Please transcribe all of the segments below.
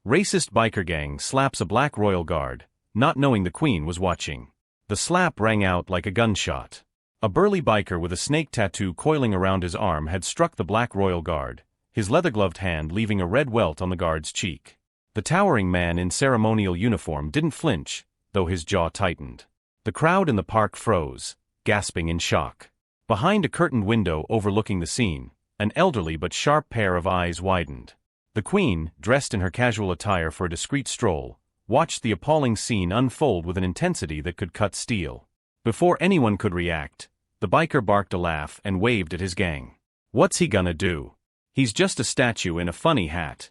Racist biker gang slaps a black royal guard, not knowing the Queen was watching. The slap rang out like a gunshot. A burly biker with a snake tattoo coiling around his arm had struck the black royal guard, his leather-gloved hand leaving a red welt on the guard's cheek. The towering man in ceremonial uniform didn't flinch, though his jaw tightened. The crowd in the park froze, gasping in shock. Behind a curtained window overlooking the scene, an elderly but sharp pair of eyes widened. The Queen, dressed in her casual attire for a discreet stroll, watched the appalling scene unfold with an intensity that could cut steel. Before anyone could react, the biker barked a laugh and waved at his gang. What's he gonna do? He's just a statue in a funny hat.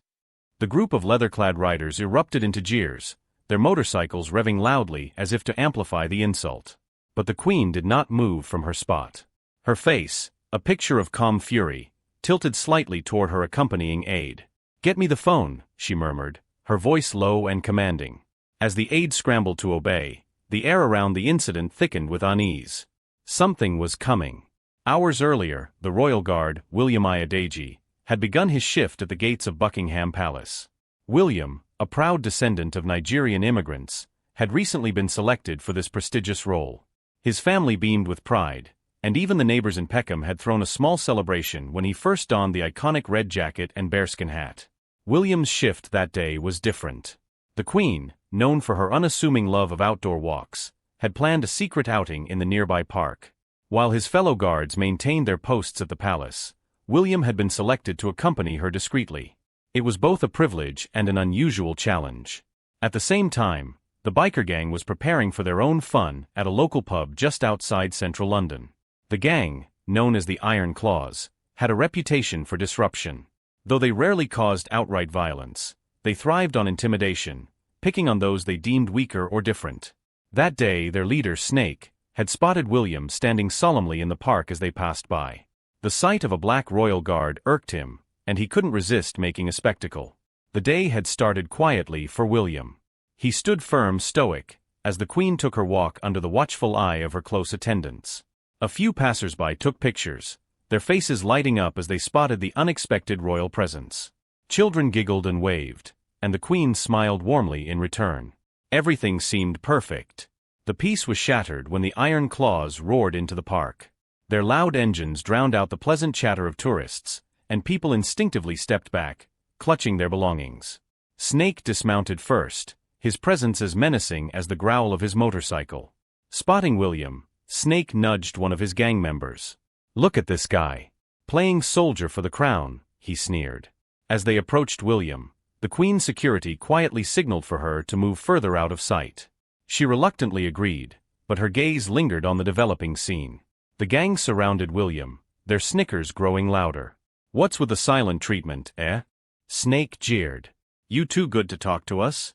The group of leather-clad riders erupted into jeers, their motorcycles revving loudly as if to amplify the insult. But the Queen did not move from her spot. Her face, a picture of calm fury, tilted slightly toward her accompanying aide. "Get me the phone," she murmured, her voice low and commanding. As the aide scrambled to obey, the air around the incident thickened with unease. Something was coming. Hours earlier, the royal guard, William Adeji, had begun his shift at the gates of Buckingham Palace. William, a proud descendant of Nigerian immigrants, had recently been selected for this prestigious role. His family beamed with pride, and even the neighbors in Peckham had thrown a small celebration when he first donned the iconic red jacket and bearskin hat. William's shift that day was different. The Queen, known for her unassuming love of outdoor walks, had planned a secret outing in the nearby park. While his fellow guards maintained their posts at the palace, William had been selected to accompany her discreetly. It was both a privilege and an unusual challenge. At the same time, the biker gang was preparing for their own fun at a local pub just outside central London. The gang, known as the Iron Claws, had a reputation for disruption. Though they rarely caused outright violence, they thrived on intimidation, picking on those they deemed weaker or different. That day their leader, Snake, had spotted William standing solemnly in the park as they passed by. The sight of a black royal guard irked him, and he couldn't resist making a spectacle. The day had started quietly for William. He stood firm, stoic, as the Queen took her walk under the watchful eye of her close attendants. A few passers-by took pictures, their faces lighting up as they spotted the unexpected royal presence. Children giggled and waved, and the Queen smiled warmly in return. Everything seemed perfect. The peace was shattered when the Iron Claws roared into the park. Their loud engines drowned out the pleasant chatter of tourists, and people instinctively stepped back, clutching their belongings. Snake dismounted first, his presence as menacing as the growl of his motorcycle. Spotting William, Snake nudged one of his gang members. "Look at this guy. Playing soldier for the crown," he sneered. As they approached William, the Queen's security quietly signaled for her to move further out of sight. She reluctantly agreed, but her gaze lingered on the developing scene. The gang surrounded William, their snickers growing louder. "What's with the silent treatment, eh?" Snake jeered. "You too good to talk to us?"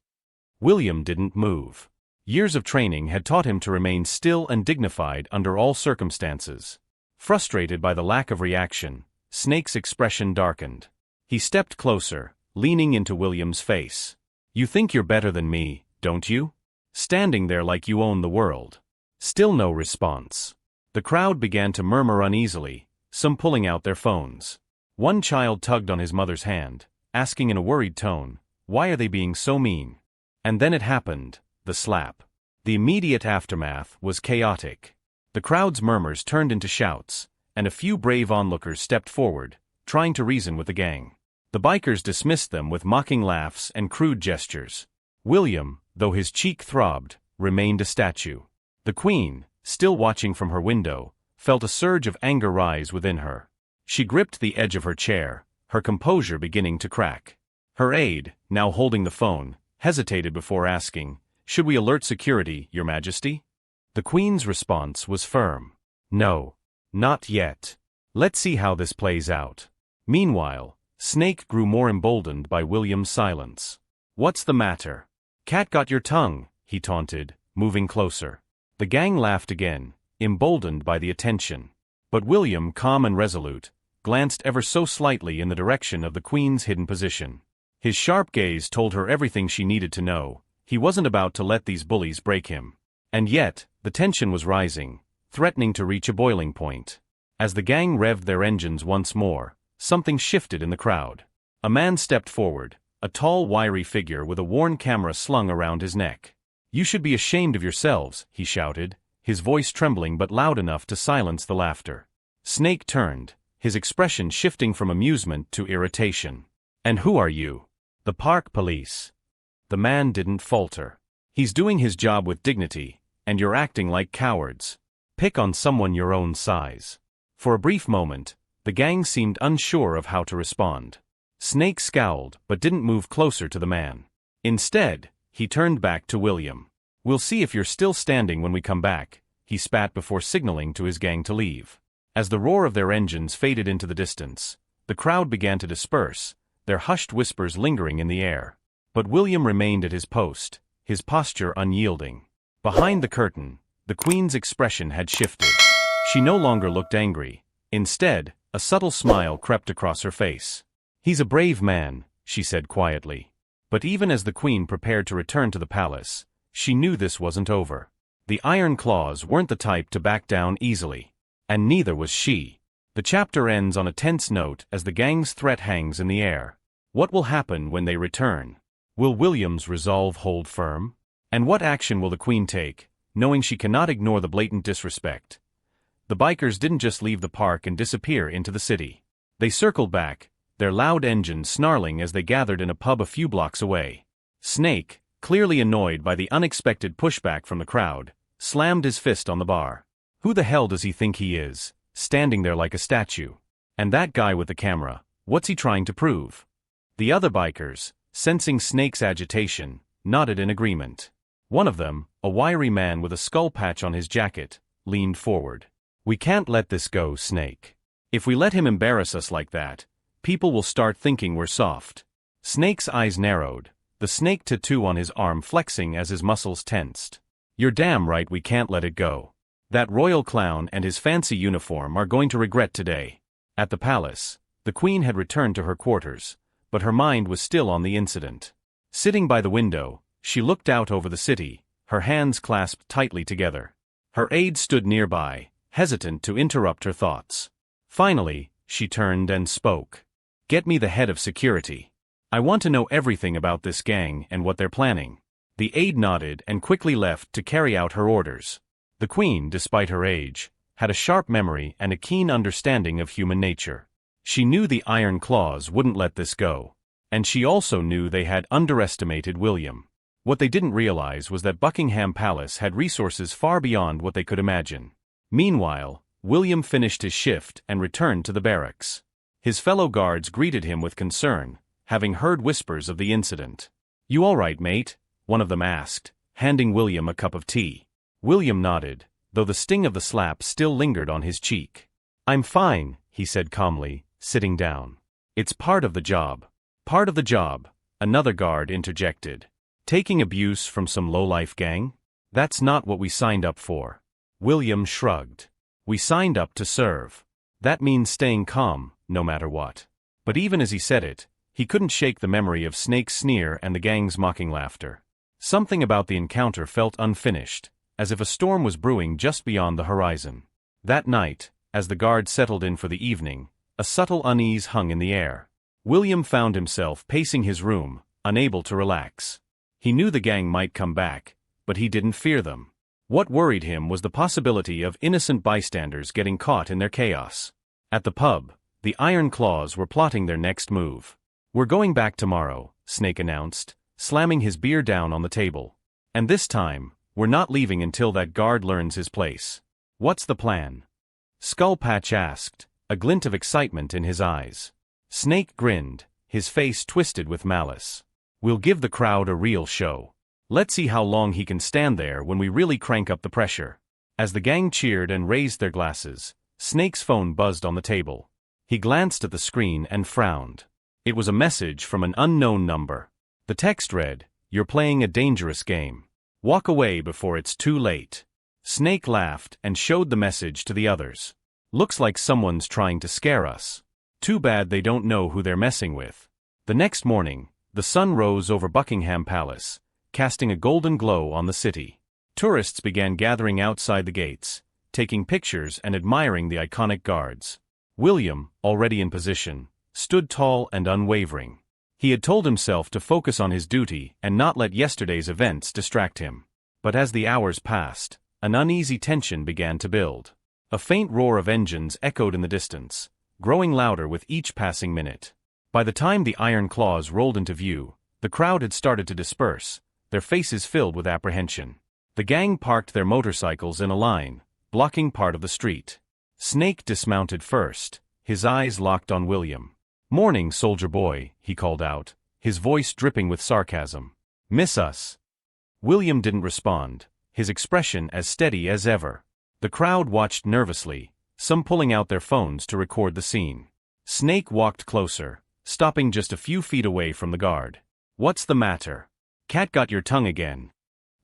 William didn't move. Years of training had taught him to remain still and dignified under all circumstances. Frustrated by the lack of reaction, Snake's expression darkened. He stepped closer, leaning into William's face. "You think you're better than me, don't you? Standing there like you own the world." Still no response. The crowd began to murmur uneasily, some pulling out their phones. One child tugged on his mother's hand, asking in a worried tone, "Why are they being so mean?" And then it happened, the slap. The immediate aftermath was chaotic. The crowd's murmurs turned into shouts, and a few brave onlookers stepped forward, trying to reason with the gang. The bikers dismissed them with mocking laughs and crude gestures. William, though his cheek throbbed, remained a statue. The Queen, still watching from her window, felt a surge of anger rise within her. She gripped the edge of her chair, her composure beginning to crack. Her aide, now holding the phone, hesitated before asking, "Should we alert security, Your Majesty?" The Queen's response was firm. "No. Not yet. Let's see how this plays out." Meanwhile, Snake grew more emboldened by William's silence. "What's the matter? Cat got your tongue," he taunted, moving closer. The gang laughed again, emboldened by the attention. But William, calm and resolute, glanced ever so slightly in the direction of the Queen's hidden position. His sharp gaze told her everything she needed to know. He wasn't about to let these bullies break him. And yet, the tension was rising, threatening to reach a boiling point. As the gang revved their engines once more, something shifted in the crowd. A man stepped forward, a tall, wiry figure with a worn camera slung around his neck. "You should be ashamed of yourselves," he shouted, his voice trembling but loud enough to silence the laughter. Snake turned, his expression shifting from amusement to irritation. "And who are you?" "The park police." The man didn't falter. "He's doing his job with dignity, and you're acting like cowards. Pick on someone your own size." For a brief moment, the gang seemed unsure of how to respond. Snake scowled but didn't move closer to the man. Instead, he turned back to William. "We'll see if you're still standing when we come back," he spat before signaling to his gang to leave. As the roar of their engines faded into the distance, the crowd began to disperse, their hushed whispers lingering in the air. But William remained at his post, his posture unyielding. Behind the curtain, the Queen's expression had shifted. She no longer looked angry. Instead, a subtle smile crept across her face. "He's a brave man," she said quietly. But even as the Queen prepared to return to the palace, she knew this wasn't over. The Iron Claws weren't the type to back down easily. And neither was she. The chapter ends on a tense note as the gang's threat hangs in the air. What will happen when they return? Will William's resolve hold firm? And what action will the Queen take, knowing she cannot ignore the blatant disrespect? The bikers didn't just leave the park and disappear into the city. They circled back, their loud engines snarling as they gathered in a pub a few blocks away. Snake, clearly annoyed by the unexpected pushback from the crowd, slammed his fist on the bar. Who the hell does he think he is, standing there like a statue? And that guy with the camera, what's he trying to prove? The other bikers, sensing Snake's agitation, nodded in agreement. One of them, a wiry man with a skull patch on his jacket, leaned forward. "We can't let this go, Snake. If we let him embarrass us like that, people will start thinking we're soft." Snake's eyes narrowed, the snake tattoo on his arm flexing as his muscles tensed. "You're damn right we can't let it go. That royal clown and his fancy uniform are going to regret today." At the palace, the Queen had returned to her quarters, but her mind was still on the incident. Sitting by the window, she looked out over the city, her hands clasped tightly together. Her aide stood nearby, hesitant to interrupt her thoughts. Finally, she turned and spoke. "Get me the head of security. I want to know everything about this gang and what they're planning." The aide nodded and quickly left to carry out her orders. The Queen, despite her age, had a sharp memory and a keen understanding of human nature. She knew the Iron Claws wouldn't let this go. And she also knew they had underestimated William. What they didn't realize was that Buckingham Palace had resources far beyond what they could imagine. Meanwhile, William finished his shift and returned to the barracks. His fellow guards greeted him with concern, having heard whispers of the incident. "You all right, mate?" one of them asked, handing William a cup of tea. William nodded, though the sting of the slap still lingered on his cheek. "I'm fine," he said calmly, sitting down. "It's part of the job." "Part of the job," another guard interjected. "Taking abuse from some low-life gang? That's not what we signed up for." William shrugged. "We signed up to serve. That means staying calm, no matter what." But even as he said it, he couldn't shake the memory of Snake's sneer and the gang's mocking laughter. Something about the encounter felt unfinished, as if a storm was brewing just beyond the horizon. That night, as the guard settled in for the evening, a subtle unease hung in the air. William found himself pacing his room, unable to relax. He knew the gang might come back, but he didn't fear them. What worried him was the possibility of innocent bystanders getting caught in their chaos. At the pub, the Iron Claws were plotting their next move. "We're going back tomorrow," Snake announced, slamming his beer down on the table. "And this time, we're not leaving until that guard learns his place." "What's the plan?" Skullpatch asked, a glint of excitement in his eyes. Snake grinned, his face twisted with malice. "We'll give the crowd a real show. Let's see how long he can stand there when we really crank up the pressure." As the gang cheered and raised their glasses, Snake's phone buzzed on the table. He glanced at the screen and frowned. It was a message from an unknown number. The text read, "You're playing a dangerous game. Walk away before it's too late." Snake laughed and showed the message to the others. "Looks like someone's trying to scare us. Too bad they don't know who they're messing with." The next morning, the sun rose over Buckingham Palace, casting a golden glow on the city. Tourists began gathering outside the gates, taking pictures and admiring the iconic guards. William, already in position, stood tall and unwavering. He had told himself to focus on his duty and not let yesterday's events distract him. But as the hours passed, an uneasy tension began to build. A faint roar of engines echoed in the distance, growing louder with each passing minute. By the time the iron claws rolled into view, the crowd had started to disperse, their faces filled with apprehension. The gang parked their motorcycles in a line, blocking part of the street. Snake dismounted first, his eyes locked on William. "Morning, soldier boy," he called out, his voice dripping with sarcasm. "Miss us?" William didn't respond, his expression as steady as ever. The crowd watched nervously, some pulling out their phones to record the scene. Snake walked closer, stopping just a few feet away from the guard. "What's the matter? Cat got your tongue again?"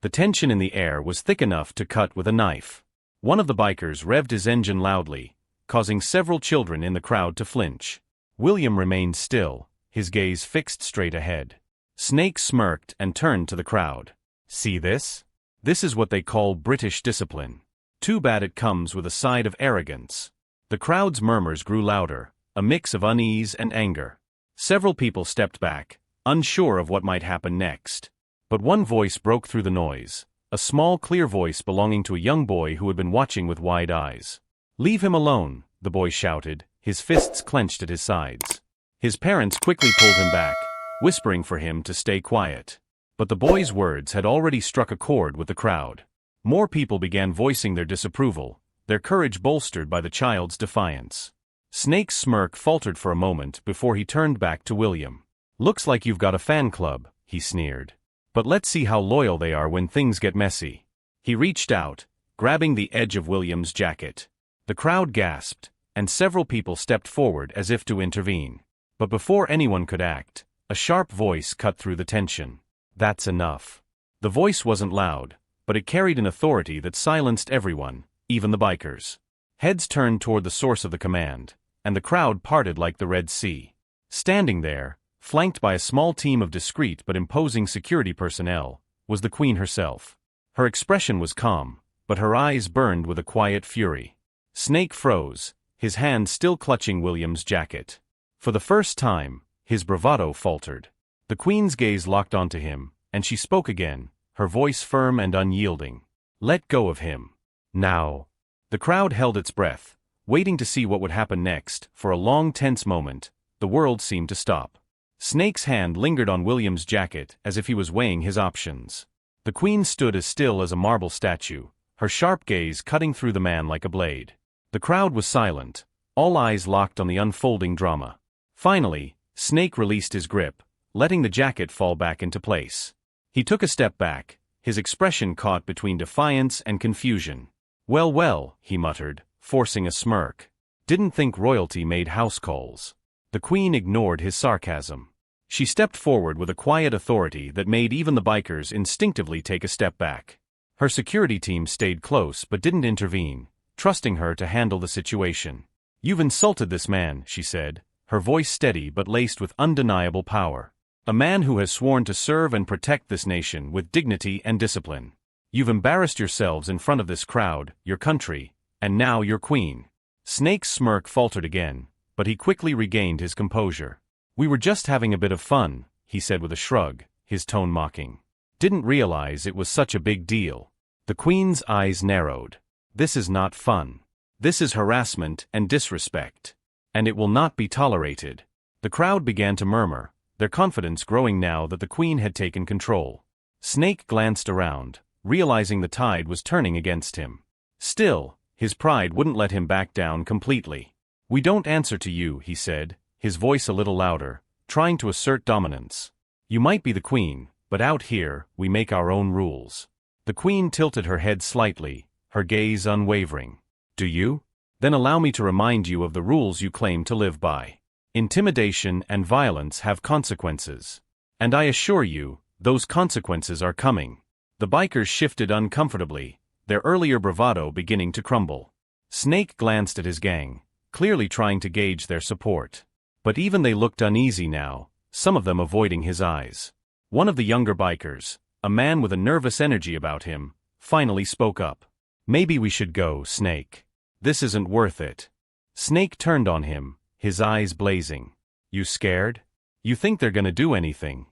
The tension in the air was thick enough to cut with a knife. One of the bikers revved his engine loudly, causing several children in the crowd to flinch. William remained still, his gaze fixed straight ahead. Snake smirked and turned to the crowd. "See this? This is what they call British discipline. Too bad it comes with a side of arrogance." The crowd's murmurs grew louder, a mix of unease and anger. Several people stepped back, unsure of what might happen next. But one voice broke through the noise, a small, clear voice belonging to a young boy who had been watching with wide eyes. "Leave him alone," the boy shouted, his fists clenched at his sides. His parents quickly pulled him back, whispering for him to stay quiet. But the boy's words had already struck a chord with the crowd. More people began voicing their disapproval, their courage bolstered by the child's defiance. Snake's smirk faltered for a moment before he turned back to William. "Looks like you've got a fan club," he sneered. "But let's see how loyal they are when things get messy." He reached out, grabbing the edge of William's jacket. The crowd gasped, and several people stepped forward as if to intervene. But before anyone could act, a sharp voice cut through the tension. "That's enough." The voice wasn't loud, but it carried an authority that silenced everyone, even the bikers. Heads turned toward the source of the command, and the crowd parted like the Red Sea. Standing there, flanked by a small team of discreet but imposing security personnel, was the Queen herself. Her expression was calm, but her eyes burned with a quiet fury. Snake froze, his hand still clutching William's jacket. For the first time, his bravado faltered. The Queen's gaze locked onto him, and she spoke again, her voice firm and unyielding. "Let go of him. Now." The crowd held its breath, waiting to see what would happen next. For a long tense moment, the world seemed to stop. Snake's hand lingered on William's jacket as if he was weighing his options. The Queen stood as still as a marble statue, her sharp gaze cutting through the man like a blade. The crowd was silent, all eyes locked on the unfolding drama. Finally, Snake released his grip, letting the jacket fall back into place. He took a step back, his expression caught between defiance and confusion. "Well, well," he muttered, forcing a smirk. "Didn't think royalty made house calls." The Queen ignored his sarcasm. She stepped forward with a quiet authority that made even the bikers instinctively take a step back. Her security team stayed close but didn't intervene, trusting her to handle the situation. "You've insulted this man," she said, her voice steady but laced with undeniable power. "A man who has sworn to serve and protect this nation with dignity and discipline. You've embarrassed yourselves in front of this crowd, your country, and now your Queen." Snake's smirk faltered again, but he quickly regained his composure. "We were just having a bit of fun," he said with a shrug, his tone mocking. "Didn't realize it was such a big deal." The Queen's eyes narrowed. "This is not fun. This is harassment and disrespect. And it will not be tolerated." The crowd began to murmur, their confidence growing now that the Queen had taken control. Snake glanced around, realizing the tide was turning against him. Still, his pride wouldn't let him back down completely. "We don't answer to you," he said, his voice a little louder, trying to assert dominance. "You might be the Queen, but out here, we make our own rules." The Queen tilted her head slightly, her gaze unwavering. "Do you? Then allow me to remind you of the rules you claim to live by. Intimidation and violence have consequences. And I assure you, those consequences are coming." The bikers shifted uncomfortably, their earlier bravado beginning to crumble. Snake glanced at his gang, clearly trying to gauge their support. But even they looked uneasy now, some of them avoiding his eyes. One of the younger bikers, a man with a nervous energy about him, finally spoke up. "Maybe we should go, Snake. This isn't worth it." Snake turned on him, his eyes blazing. "You scared?" You think they're gonna do anything?"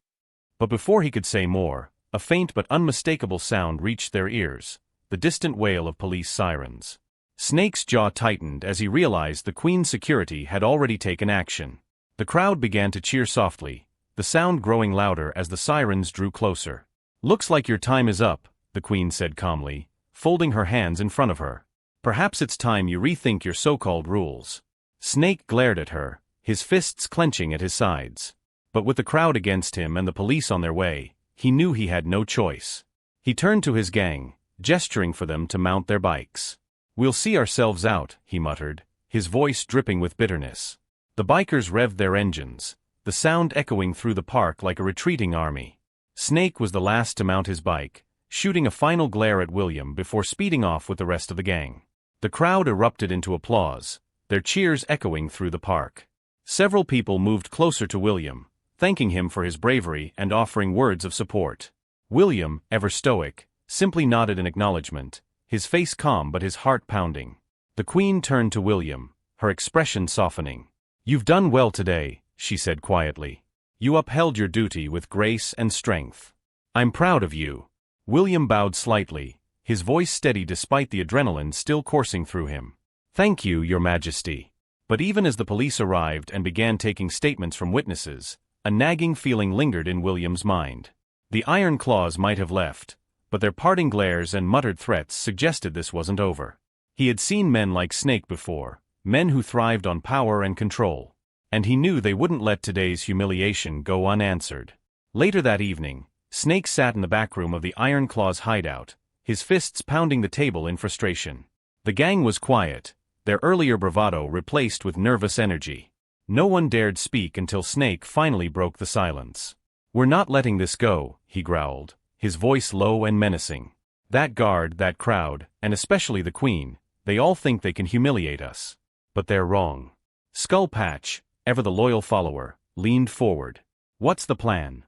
But before he could say more, a faint but unmistakable sound reached their ears, the distant wail of police sirens. Snake's jaw tightened as he realized the Queen's security had already taken action. The crowd began to cheer softly, the sound growing louder as the sirens drew closer. "Looks like your time is up," the Queen said calmly, folding her hands in front of her. "Perhaps it's time you rethink your so-called rules." Snake glared at her, his fists clenching at his sides. But with the crowd against him and the police on their way, he knew he had no choice. He turned to his gang, gesturing for them to mount their bikes. "We'll see ourselves out," he muttered, his voice dripping with bitterness. The bikers revved their engines, the sound echoing through the park like a retreating army. Snake was the last to mount his bike, shooting a final glare at William before speeding off with the rest of the gang. The crowd erupted into applause, their cheers echoing through the park. Several people moved closer to William, thanking him for his bravery and offering words of support. William, ever stoic, simply nodded in acknowledgement, his face calm but his heart pounding. The Queen turned to William, her expression softening. "You've done well today," she said quietly. "You upheld your duty with grace and strength. I'm proud of you." William bowed slightly, his voice steady despite the adrenaline still coursing through him. "Thank you, Your Majesty." But even as the police arrived and began taking statements from witnesses, a nagging feeling lingered in William's mind. The Iron Claws might have left, but their parting glares and muttered threats suggested this wasn't over. He had seen men like Snake before, men who thrived on power and control, and he knew they wouldn't let today's humiliation go unanswered. Later that evening, Snake sat in the back room of the Iron Claws hideout, his fists pounding the table in frustration. The gang was quiet, their earlier bravado replaced with nervous energy. No one dared speak until Snake finally broke the silence. "We're not letting this go," he growled, his voice low and menacing. "That guard, that crowd, and especially the Queen, they all think they can humiliate us. But they're wrong." Skull Patch, ever the loyal follower, leaned forward. "What's the plan?"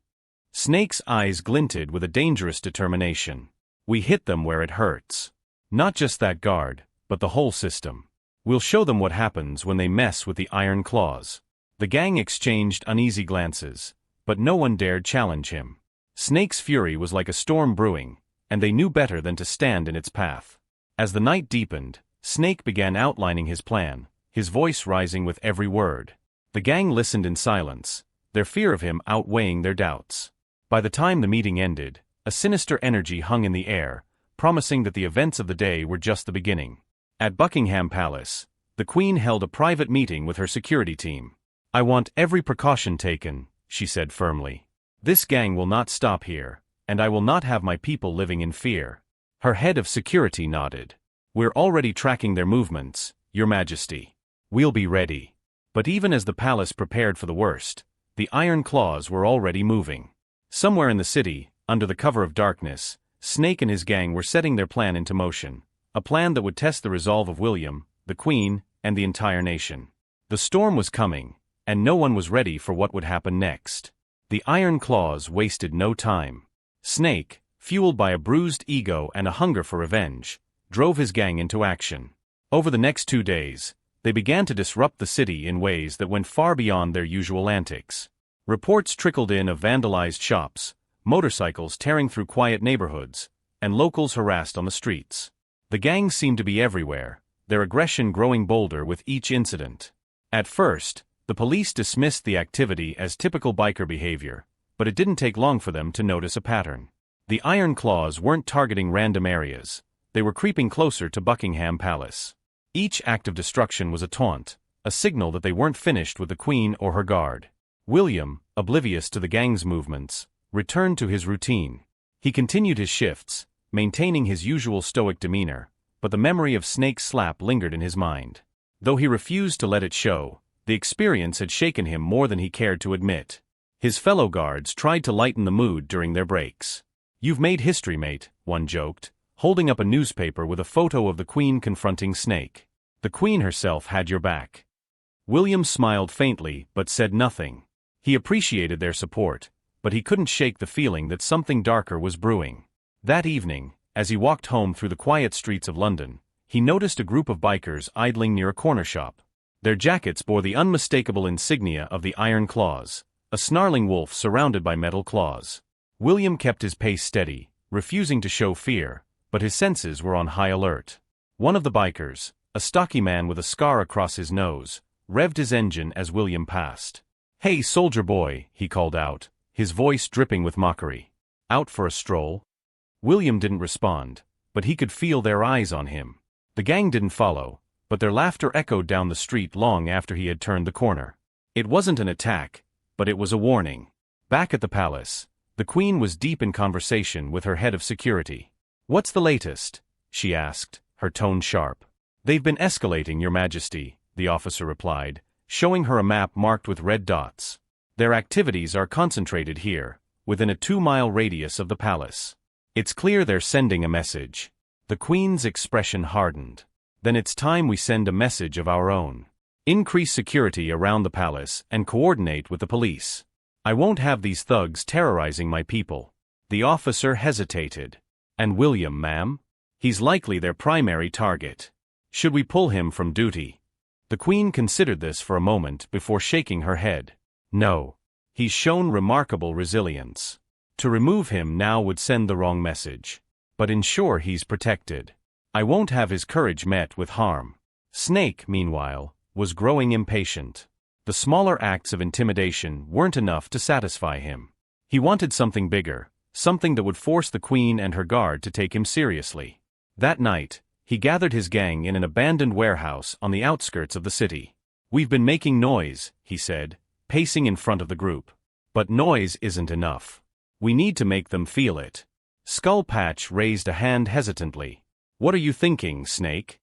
Snake's eyes glinted with a dangerous determination. "We hit them where it hurts. Not just that guard, but the whole system. We'll show them what happens when they mess with the Iron Claws." The gang exchanged uneasy glances, but no one dared challenge him. Snake's fury was like a storm brewing, and they knew better than to stand in its path. As the night deepened, Snake began outlining his plan, his voice rising with every word. The gang listened in silence, their fear of him outweighing their doubts. By the time the meeting ended, a sinister energy hung in the air, promising that the events of the day were just the beginning. At Buckingham Palace, the Queen held a private meeting with her security team. "I want every precaution taken," she said firmly. "This gang will not stop here, and I will not have my people living in fear." Her head of security nodded. "We're already tracking their movements, Your Majesty. We'll be ready." But even as the palace prepared for the worst, the Iron Claws were already moving. Somewhere in the city, under the cover of darkness, Snake and his gang were setting their plan into motion. A plan that would test the resolve of William, the Queen, and the entire nation. The storm was coming, and no one was ready for what would happen next. The Iron Claws wasted no time. Snake, fueled by a bruised ego and a hunger for revenge, drove his gang into action. Over the next 2 days, they began to disrupt the city in ways that went far beyond their usual antics. Reports trickled in of vandalized shops, motorcycles tearing through quiet neighborhoods, and locals harassed on the streets. The gang seemed to be everywhere, their aggression growing bolder with each incident. At first, the police dismissed the activity as typical biker behavior, but it didn't take long for them to notice a pattern. The Iron Claws weren't targeting random areas, they were creeping closer to Buckingham Palace. Each act of destruction was a taunt, a signal that they weren't finished with the Queen or her guard. William, oblivious to the gang's movements, returned to his routine. He continued his shifts, maintaining his usual stoic demeanor, but the memory of Snake's slap lingered in his mind. Though he refused to let it show, the experience had shaken him more than he cared to admit. His fellow guards tried to lighten the mood during their breaks. "You've made history, mate," one joked, holding up a newspaper with a photo of the Queen confronting Snake. "The Queen herself had your back." William smiled faintly but said nothing. He appreciated their support, but he couldn't shake the feeling that something darker was brewing. That evening, as he walked home through the quiet streets of London, he noticed a group of bikers idling near a corner shop. Their jackets bore the unmistakable insignia of the Iron Claws, a snarling wolf surrounded by metal claws. William kept his pace steady, refusing to show fear, but his senses were on high alert. One of the bikers, a stocky man with a scar across his nose, revved his engine as William passed. "Hey, soldier boy," he called out, his voice dripping with mockery. "Out for a stroll?" William didn't respond, but he could feel their eyes on him. The gang didn't follow, but their laughter echoed down the street long after he had turned the corner. It wasn't an attack, but it was a warning. Back at the palace, the Queen was deep in conversation with her head of security. "What's the latest?" she asked, her tone sharp. "They've been escalating, Your Majesty," the officer replied, showing her a map marked with red dots. "Their activities are concentrated here, within a 2-mile radius of the palace. It's clear they're sending a message." The Queen's expression hardened. "Then it's time we send a message of our own. Increase security around the palace and coordinate with the police. I won't have these thugs terrorizing my people." The officer hesitated. "And William, ma'am? He's likely their primary target. Should we pull him from duty?" The Queen considered this for a moment before shaking her head. "No. He's shown remarkable resilience. To remove him now would send the wrong message. But ensure he's protected. I won't have his courage met with harm." Snake, meanwhile, was growing impatient. The smaller acts of intimidation weren't enough to satisfy him. He wanted something bigger, something that would force the Queen and her guard to take him seriously. That night, he gathered his gang in an abandoned warehouse on the outskirts of the city. "We've been making noise," he said, pacing in front of the group. "But noise isn't enough. We need to make them feel it." Skull Patch raised a hand hesitantly. "What are you thinking, Snake?"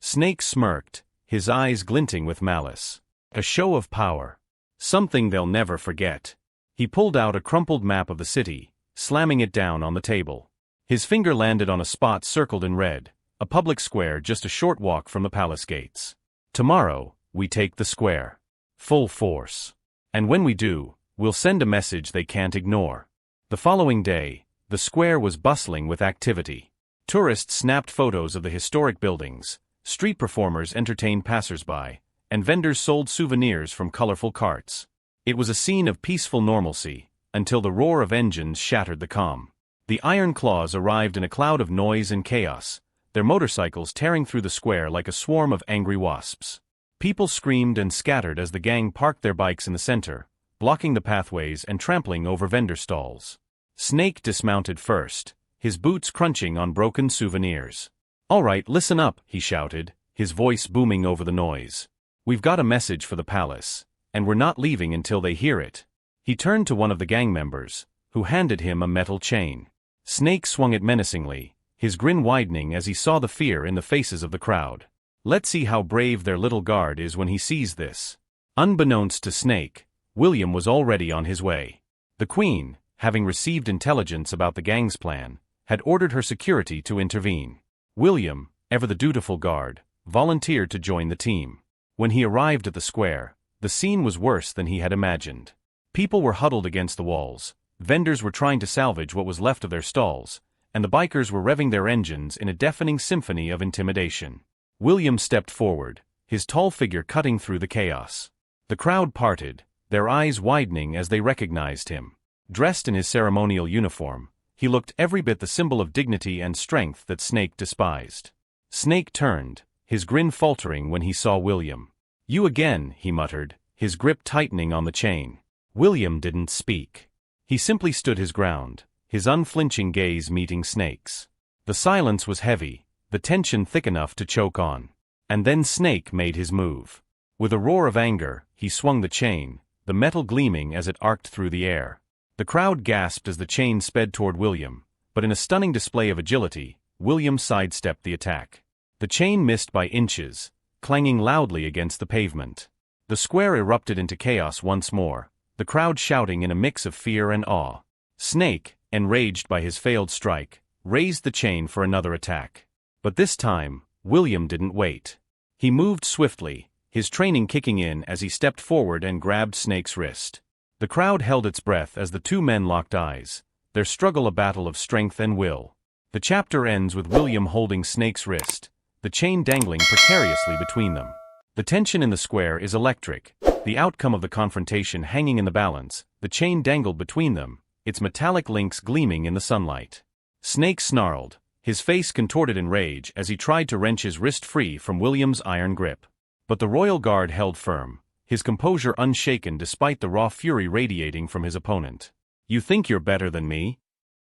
Snake smirked, his eyes glinting with malice. "A show of power. Something they'll never forget." He pulled out a crumpled map of the city, slamming it down on the table. His finger landed on a spot circled in red, a public square just a short walk from the palace gates. "Tomorrow, we take the square. Full force. And when we do, we'll send a message they can't ignore." The following day, the square was bustling with activity. Tourists snapped photos of the historic buildings, street performers entertained passers-by, and vendors sold souvenirs from colorful carts. It was a scene of peaceful normalcy, until the roar of engines shattered the calm. The Iron Claws arrived in a cloud of noise and chaos, their motorcycles tearing through the square like a swarm of angry wasps. People screamed and scattered as the gang parked their bikes in the center, blocking the pathways and trampling over vendor stalls. Snake dismounted first, his boots crunching on broken souvenirs. "All right, listen up," he shouted, his voice booming over the noise. "We've got a message for the palace, and we're not leaving until they hear it." He turned to one of the gang members, who handed him a metal chain. Snake swung it menacingly, his grin widening as he saw the fear in the faces of the crowd. "Let's see how brave their little guard is when he sees this." Unbeknownst to Snake, William was already on his way. The Queen, having received intelligence about the gang's plan, had ordered her security to intervene. William, ever the dutiful guard, volunteered to join the team. When he arrived at the square, the scene was worse than he had imagined. People were huddled against the walls, vendors were trying to salvage what was left of their stalls, and the bikers were revving their engines in a deafening symphony of intimidation. William stepped forward, his tall figure cutting through the chaos. The crowd parted, their eyes widening as they recognized him. Dressed in his ceremonial uniform, he looked every bit the symbol of dignity and strength that Snake despised. Snake turned, his grin faltering when he saw William. "You again," he muttered, his grip tightening on the chain. William didn't speak. He simply stood his ground, his unflinching gaze meeting Snake's. The silence was heavy, the tension thick enough to choke on. And then Snake made his move. With a roar of anger, he swung the chain, the metal gleaming as it arced through the air. The crowd gasped as the chain sped toward William, but in a stunning display of agility, William sidestepped the attack. The chain missed by inches, clanging loudly against the pavement. The square erupted into chaos once more, the crowd shouting in a mix of fear and awe. Snake, enraged by his failed strike, raised the chain for another attack. But this time, William didn't wait. He moved swiftly, his training kicking in as he stepped forward and grabbed Snake's wrist. The crowd held its breath as the two men locked eyes, their struggle a battle of strength and will. The chapter ends with William holding Snake's wrist, the chain dangling precariously between them. The tension in the square is electric, the outcome of the confrontation hanging in the balance. The chain dangled between them, its metallic links gleaming in the sunlight. Snake snarled, his face contorted in rage as he tried to wrench his wrist free from William's iron grip. But the royal guard held firm, his composure unshaken despite the raw fury radiating from his opponent. "You think you're better than me?"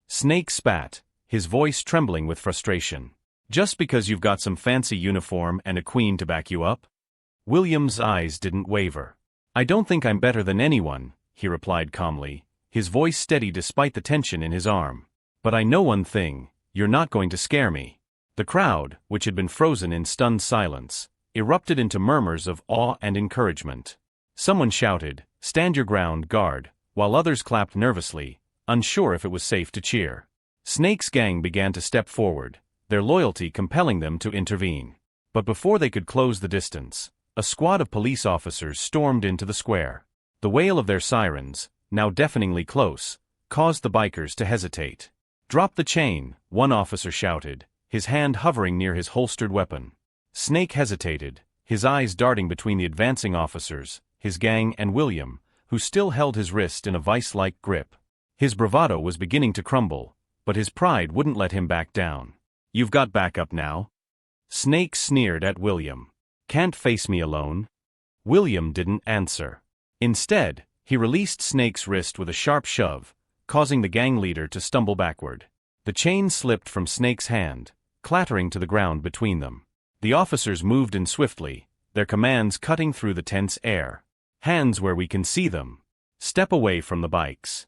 Snake spat, his voice trembling with frustration. "Just because you've got some fancy uniform and a queen to back you up?" William's eyes didn't waver. "I don't think I'm better than anyone," he replied calmly, his voice steady despite the tension in his arm. "But I know one thing, you're not going to scare me." The crowd, which had been frozen in stunned silence, erupted into murmurs of awe and encouragement. Someone shouted, "Stand your ground, guard," while others clapped nervously, unsure if it was safe to cheer. Snake's gang began to step forward, their loyalty compelling them to intervene. But before they could close the distance, a squad of police officers stormed into the square. The wail of their sirens, now deafeningly close, caused the bikers to hesitate. "Drop the chain," one officer shouted, his hand hovering near his holstered weapon. Snake hesitated, his eyes darting between the advancing officers, his gang and William, who still held his wrist in a vice-like grip. His bravado was beginning to crumble, but his pride wouldn't let him back down. "You've got backup now?" Snake sneered at William. "Can't face me alone?" William didn't answer. Instead, he released Snake's wrist with a sharp shove, causing the gang leader to stumble backward. The chain slipped from Snake's hand, clattering to the ground between them. The officers moved in swiftly, their commands cutting through the tense air. "Hands where we can see them. Step away from the bikes."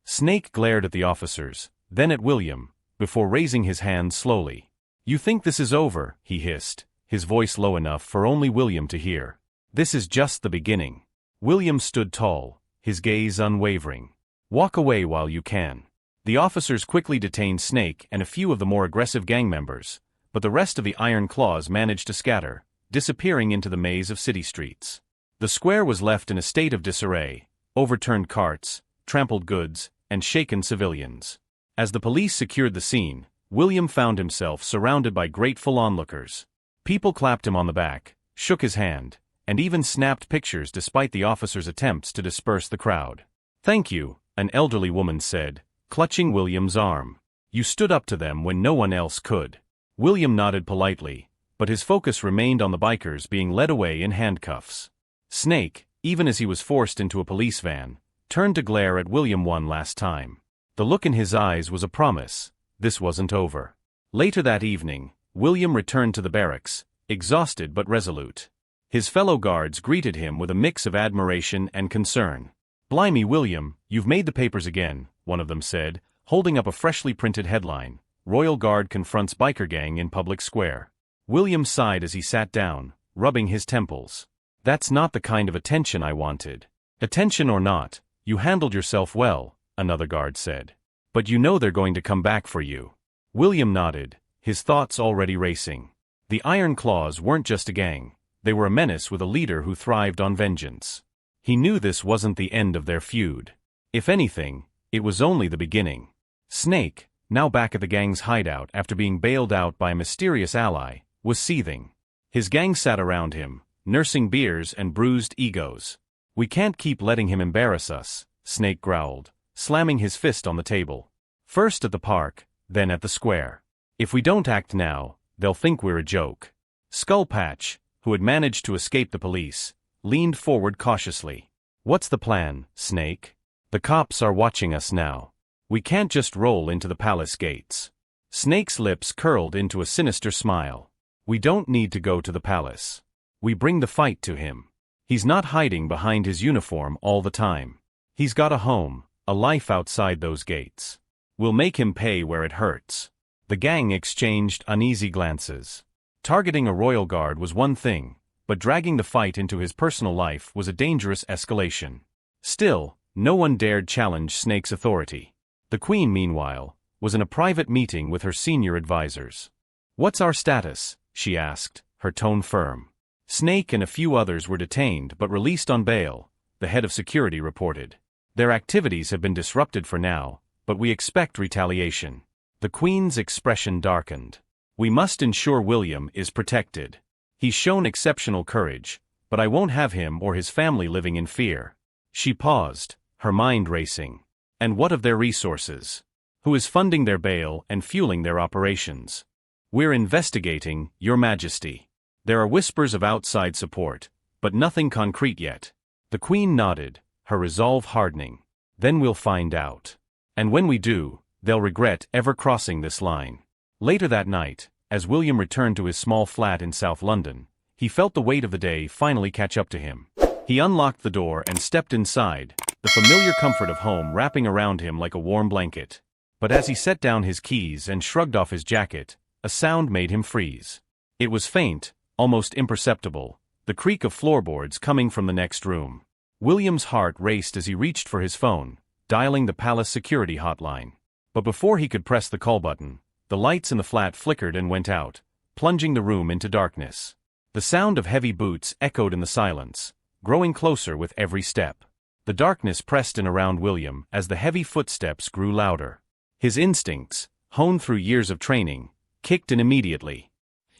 Snake glared at the officers, then at William, before raising his hand slowly. "You think this is over?" he hissed, his voice low enough for only William to hear. "This is just the beginning." William stood tall, his gaze unwavering. "Walk away while you can." The officers quickly detained Snake and a few of the more aggressive gang members, but the rest of the Iron Claws managed to scatter, disappearing into the maze of city streets. The square was left in a state of disarray, overturned carts, trampled goods, and shaken civilians. As the police secured the scene, William found himself surrounded by grateful onlookers. People clapped him on the back, shook his hand, and even snapped pictures despite the officers' attempts to disperse the crowd. "Thank you," an elderly woman said, clutching William's arm. "You stood up to them when no one else could." William nodded politely, but his focus remained on the bikers being led away in handcuffs. Snake, even as he was forced into a police van, turned to glare at William one last time. The look in his eyes was a promise. This wasn't over. Later that evening, William returned to the barracks, exhausted but resolute. His fellow guards greeted him with a mix of admiration and concern. "Blimey, William, you've made the papers again," one of them said, holding up a freshly printed headline, "Royal Guard confronts biker gang in public square." William sighed as he sat down, rubbing his temples. "That's not the kind of attention I wanted." "Attention or not, you handled yourself well," another guard said. "But you know they're going to come back for you." William nodded, his thoughts already racing. The Iron Claws weren't just a gang, they were a menace with a leader who thrived on vengeance. He knew this wasn't the end of their feud. If anything, it was only the beginning. Snake, now back at the gang's hideout after being bailed out by a mysterious ally, was seething. His gang sat around him, nursing beers and bruised egos. "We can't keep letting him embarrass us," Snake growled, slamming his fist on the table. "First at the park, then at the square. If we don't act now, they'll think we're a joke." Skullpatch, who had managed to escape the police, leaned forward cautiously. "What's the plan, Snake? The cops are watching us now. We can't just roll into the palace gates." Snake's lips curled into a sinister smile. "We don't need to go to the palace. We bring the fight to him. He's not hiding behind his uniform all the time. He's got a home, a life outside those gates. We'll make him pay where it hurts." The gang exchanged uneasy glances. Targeting a royal guard was one thing, but dragging the fight into his personal life was a dangerous escalation. Still, no one dared challenge Snake's authority. The Queen, meanwhile, was in a private meeting with her senior advisors. "What's our status?" she asked, her tone firm. Snake and a few others were detained but released on bail, the head of security reported. "Their activities have been disrupted for now, but we expect retaliation." The Queen's expression darkened. "We must ensure William is protected. He's shown exceptional courage, but I won't have him or his family living in fear. She paused, her mind racing. And what of their resources? Who is funding their bail and fueling their operations? We're investigating, Your Majesty. There are whispers of outside support, but nothing concrete yet. The Queen nodded, her resolve hardening. Then we'll find out. And when we do, they'll regret ever crossing this line. Later that night, as William returned to his small flat in South London, he felt the weight of the day finally catch up to him. He unlocked the door and stepped inside, the familiar comfort of home wrapping around him like a warm blanket. But as he set down his keys and shrugged off his jacket, a sound made him freeze. It was faint, almost imperceptible, the creak of floorboards coming from the next room. William's heart raced as he reached for his phone, dialing the palace security hotline. But before he could press the call button, the lights in the flat flickered and went out, plunging the room into darkness. The sound of heavy boots echoed in the silence, growing closer with every step. The darkness pressed in around William as the heavy footsteps grew louder. His instincts, honed through years of training, kicked in immediately.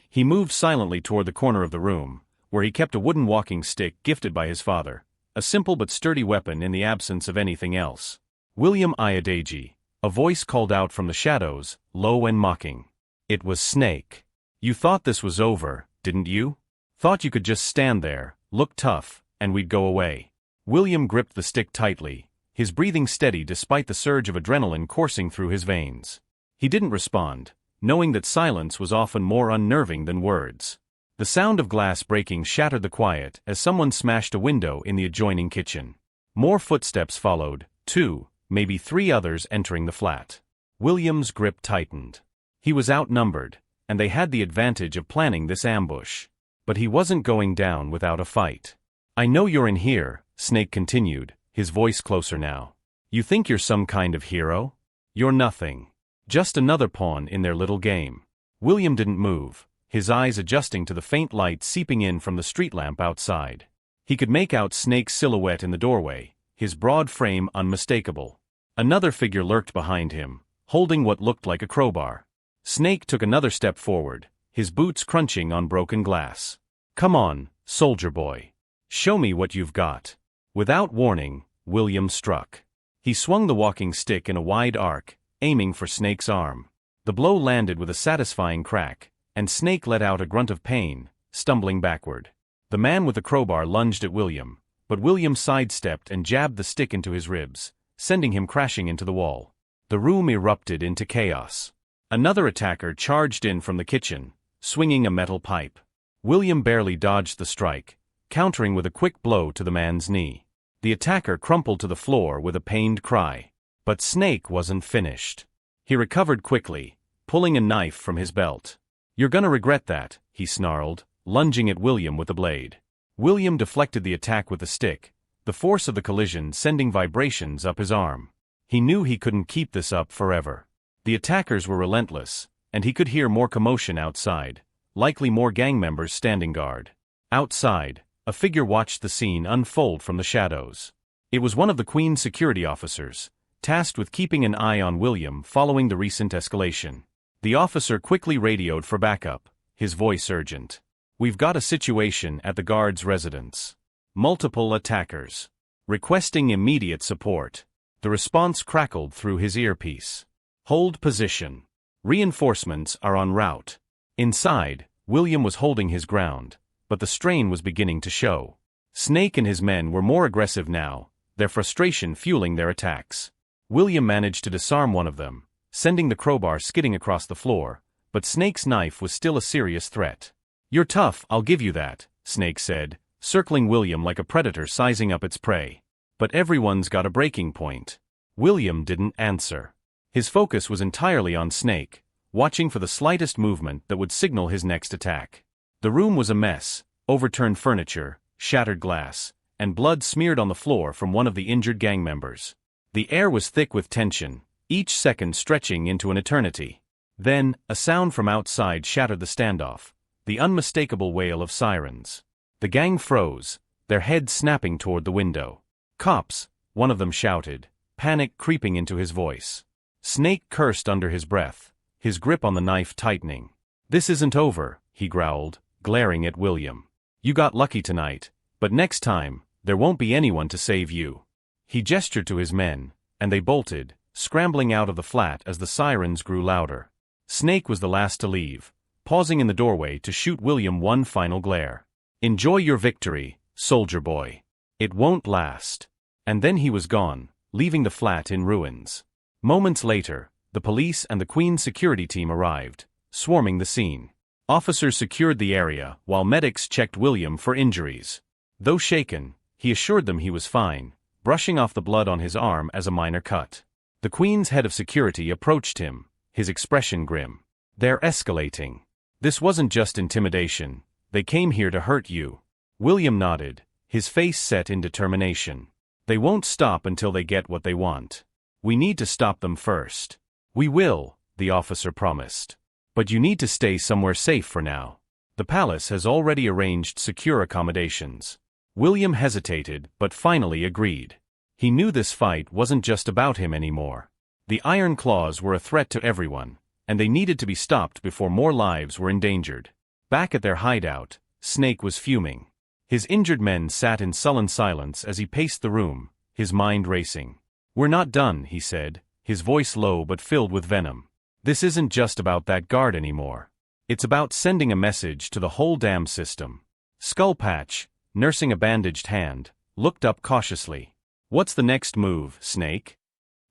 He moved silently toward the corner of the room, where he kept a wooden walking stick gifted by his father, a simple but sturdy weapon in the absence of anything else. William Iadeji, a voice called out from the shadows, low and mocking. It was Snake. You thought this was over, didn't you? Thought you could just stand there, look tough, and we'd go away. William gripped the stick tightly, his breathing steady despite the surge of adrenaline coursing through his veins. He didn't respond, knowing that silence was often more unnerving than words. The sound of glass breaking shattered the quiet as someone smashed a window in the adjoining kitchen. More footsteps followed, 2, maybe 3 others entering the flat. William's grip tightened. He was outnumbered, and they had the advantage of planning this ambush. But he wasn't going down without a fight. I know you're in here, Snake continued, his voice closer now. You think you're some kind of hero? You're nothing. Just another pawn in their little game. William didn't move, his eyes adjusting to the faint light seeping in from the street lamp outside. He could make out Snake's silhouette in the doorway, his broad frame unmistakable. Another figure lurked behind him, holding what looked like a crowbar. Snake took another step forward, his boots crunching on broken glass. Come on, soldier boy. Show me what you've got. Without warning, William struck. He swung the walking stick in a wide arc, aiming for Snake's arm. The blow landed with a satisfying crack, and Snake let out a grunt of pain, stumbling backward. The man with the crowbar lunged at William, but William sidestepped and jabbed the stick into his ribs, sending him crashing into the wall. The room erupted into chaos. Another attacker charged in from the kitchen, swinging a metal pipe. William barely dodged the strike, countering with a quick blow to the man's knee. The attacker crumpled to the floor with a pained cry. But Snake wasn't finished. He recovered quickly, pulling a knife from his belt. You're gonna regret that, he snarled, lunging at William with the blade. William deflected the attack with the stick, the force of the collision sending vibrations up his arm. He knew he couldn't keep this up forever. The attackers were relentless, and he could hear more commotion outside, likely more gang members standing guard. Outside, a figure watched the scene unfold from the shadows. It was one of the Queen's security officers, tasked with keeping an eye on William following the recent escalation. The officer quickly radioed for backup, his voice urgent. We've got a situation at the guard's residence. Multiple attackers. Requesting immediate support. The response crackled through his earpiece. Hold position. Reinforcements are en route. Inside, William was holding his ground, but the strain was beginning to show. Snake and his men were more aggressive now, their frustration fueling their attacks. William managed to disarm one of them, sending the crowbar skidding across the floor, but Snake's knife was still a serious threat. You're tough, I'll give you that, Snake said, circling William like a predator sizing up its prey. But everyone's got a breaking point. William didn't answer. His focus was entirely on Snake, watching for the slightest movement that would signal his next attack. The room was a mess, overturned furniture, shattered glass, and blood smeared on the floor from one of the injured gang members. The air was thick with tension, each second stretching into an eternity. Then, a sound from outside shattered the standoff, the unmistakable wail of sirens. The gang froze, their heads snapping toward the window. Cops, one of them shouted, panic creeping into his voice. Snake cursed under his breath, his grip on the knife tightening. This isn't over, he growled, glaring at William. You got lucky tonight, But next time, there won't be anyone to save you." He gestured to his men, and they bolted, scrambling out of the flat as the sirens grew louder. Snake was the last to leave, pausing in the doorway to shoot William one final glare. "Enjoy your victory, soldier boy. It won't last." And then he was gone, leaving the flat in ruins. Moments later, the police and the Queen's security team arrived, swarming the scene. Officers secured the area while medics checked William for injuries. Though shaken, he assured them he was fine, brushing off the blood on his arm as a minor cut. The Queen's head of security approached him, his expression grim. "They're escalating. This wasn't just intimidation. They came here to hurt you." William nodded, his face set in determination. "They won't stop until they get what they want. We need to stop them first." "We will," the officer promised. "But you need to stay somewhere safe for now. The palace has already arranged secure accommodations." William hesitated but finally agreed. He knew this fight wasn't just about him anymore. The Iron Claws were a threat to everyone, and they needed to be stopped before more lives were endangered. Back at their hideout, Snake was fuming. His injured men sat in sullen silence as he paced the room, his mind racing. "We're not done," he said, his voice low but filled with venom. "This isn't just about that guard anymore. It's about sending a message to the whole damn system." Skullpatch, nursing a bandaged hand, looked up cautiously. "What's the next move, Snake?"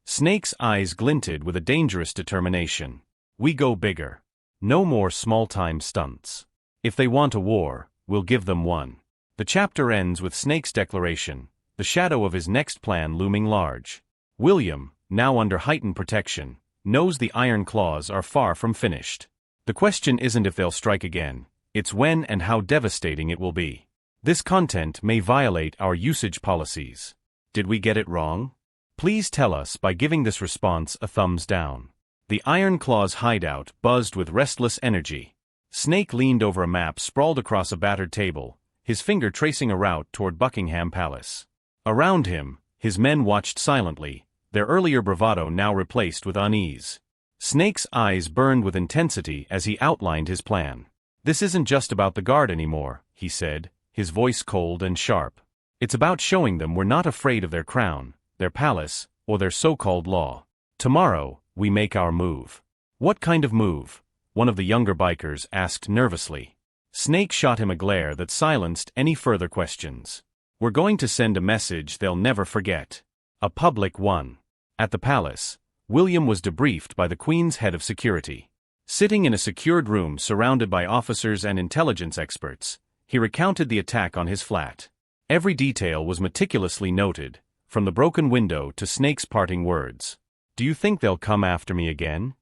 Snake's eyes glinted with a dangerous determination. "We go bigger. No more small-time stunts. If they want a war, we'll give them one." The chapter ends with Snake's declaration, the shadow of his next plan looming large. William, now under heightened protection, knows the Iron Claws are far from finished. The question isn't if they'll strike again, it's when and how devastating it will be. This content may violate our usage policies. Did we get it wrong? Please tell us by giving this response a thumbs down. The Iron Claws hideout buzzed with restless energy. Snake leaned over a map sprawled across a battered table, his finger tracing a route toward Buckingham Palace. Around him, his men watched silently, their earlier bravado now replaced with unease. Snake's eyes burned with intensity as he outlined his plan. "This isn't just about the guard anymore," he said, his voice cold and sharp. "It's about showing them we're not afraid of their crown, their palace, or their so-called law. Tomorrow, we make our move." "What kind of move?" one of the younger bikers asked nervously. Snake shot him a glare that silenced any further questions. "We're going to send a message they'll never forget. A public one." At the palace, William was debriefed by the Queen's head of security. Sitting in a secured room surrounded by officers and intelligence experts, he recounted the attack on his flat. Every detail was meticulously noted, from the broken window to Snake's parting words. "Do you think they'll come after me again?"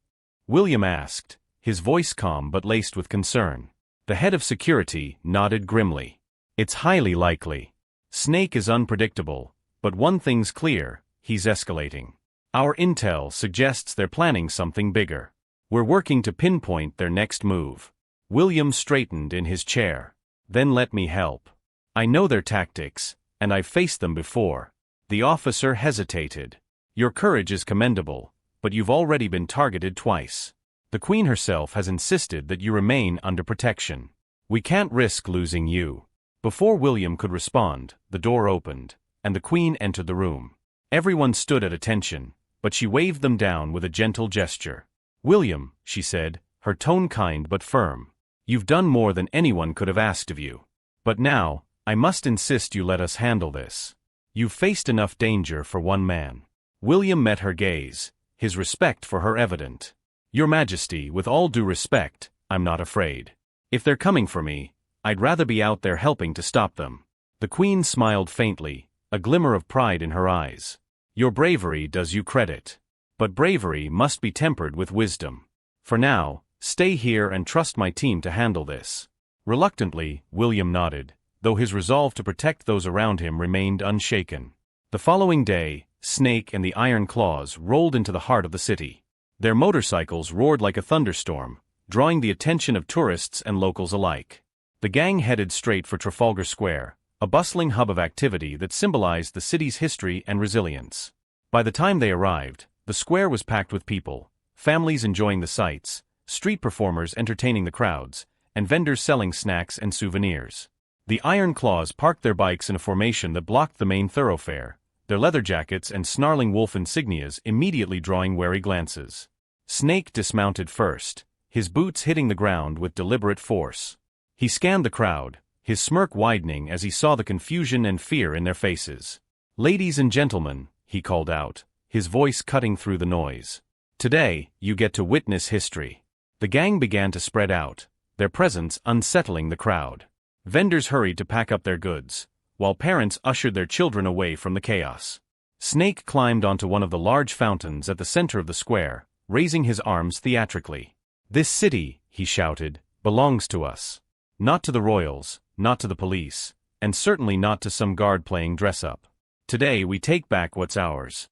William asked, his voice calm but laced with concern. The head of security nodded grimly. "It's highly likely. Snake is unpredictable, but one thing's clear, he's escalating. Our intel suggests they're planning something bigger. We're working to pinpoint their next move." William straightened in his chair. "Then let me help. I know their tactics, and I've faced them before." The officer hesitated. "Your courage is commendable, but you've already been targeted twice. The Queen herself has insisted that you remain under protection. We can't risk losing you." Before William could respond, the door opened, and the Queen entered the room. Everyone stood at attention, but she waved them down with a gentle gesture. "William," she said, her tone kind but firm, "you've done more than anyone could have asked of you. But now, I must insist you let us handle this. You've faced enough danger for one man." William met her gaze, his respect for her evident. "Your Majesty, with all due respect, I'm not afraid. If they're coming for me, I'd rather be out there helping to stop them." The Queen smiled faintly, a glimmer of pride in her eyes. "Your bravery does you credit. But bravery must be tempered with wisdom. For now, stay here and trust my team to handle this." Reluctantly, William nodded, though his resolve to protect those around him remained unshaken. The following day, Snake and the Iron Claws rolled into the heart of the city. Their motorcycles roared like a thunderstorm, drawing the attention of tourists and locals alike. The gang headed straight for Trafalgar Square, a bustling hub of activity that symbolized the city's history and resilience. By the time they arrived, the square was packed with people, families enjoying the sights, street performers entertaining the crowds, and vendors selling snacks and souvenirs. The Iron Claws parked their bikes in a formation that blocked the main thoroughfare, their leather jackets and snarling wolf insignias immediately drawing wary glances. Snake dismounted first, his boots hitting the ground with deliberate force. He scanned the crowd, his smirk widening as he saw the confusion and fear in their faces. "Ladies and gentlemen," he called out, his voice cutting through the noise. "Today, you get to witness history." The gang began to spread out, their presence unsettling the crowd. Vendors hurried to pack up their goods, while parents ushered their children away from the chaos. Snake climbed onto one of the large fountains at the center of the square, raising his arms theatrically. "This city," he shouted, "belongs to us. Not to the royals, not to the police, and certainly not to some guard playing dress-up. Today we take back what's ours."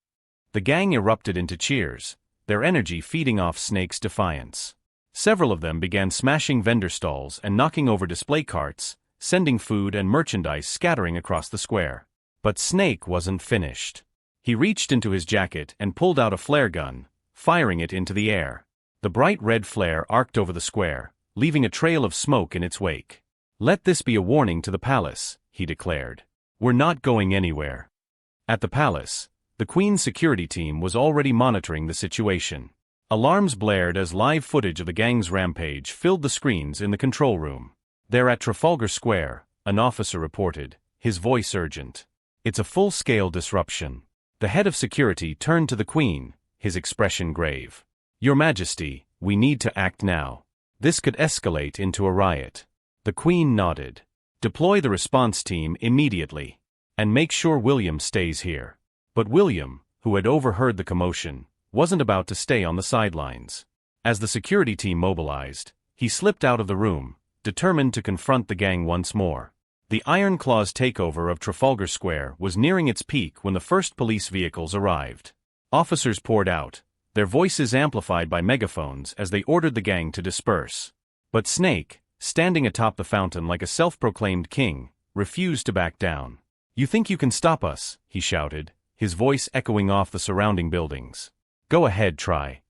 The gang erupted into cheers, their energy feeding off Snake's defiance. Several of them began smashing vendor stalls and knocking over display carts, sending food and merchandise scattering across the square. But Snake wasn't finished. He reached into his jacket and pulled out a flare gun, firing it into the air. The bright red flare arced over the square, leaving a trail of smoke in its wake. "Let this be a warning to the palace," he declared. "We're not going anywhere." At the palace, the Queen's security team was already monitoring the situation. Alarms blared as live footage of the gang's rampage filled the screens in the control room. "They're at Trafalgar Square," an officer reported, his voice urgent. "It's a full-scale disruption." The head of security turned to the Queen, his expression grave. "Your Majesty, we need to act now. This could escalate into a riot." The Queen nodded. "Deploy the response team immediately. And make sure William stays here." But William, who had overheard the commotion, wasn't about to stay on the sidelines. As the security team mobilized, he slipped out of the room, determined to confront the gang once more. The Iron Claws takeover of Trafalgar Square was nearing its peak when the first police vehicles arrived. Officers poured out, their voices amplified by megaphones as they ordered the gang to disperse. But Snake, standing atop the fountain like a self-proclaimed king, refused to back down. "You think you can stop us?" he shouted, his voice echoing off the surrounding buildings. "Go ahead, try."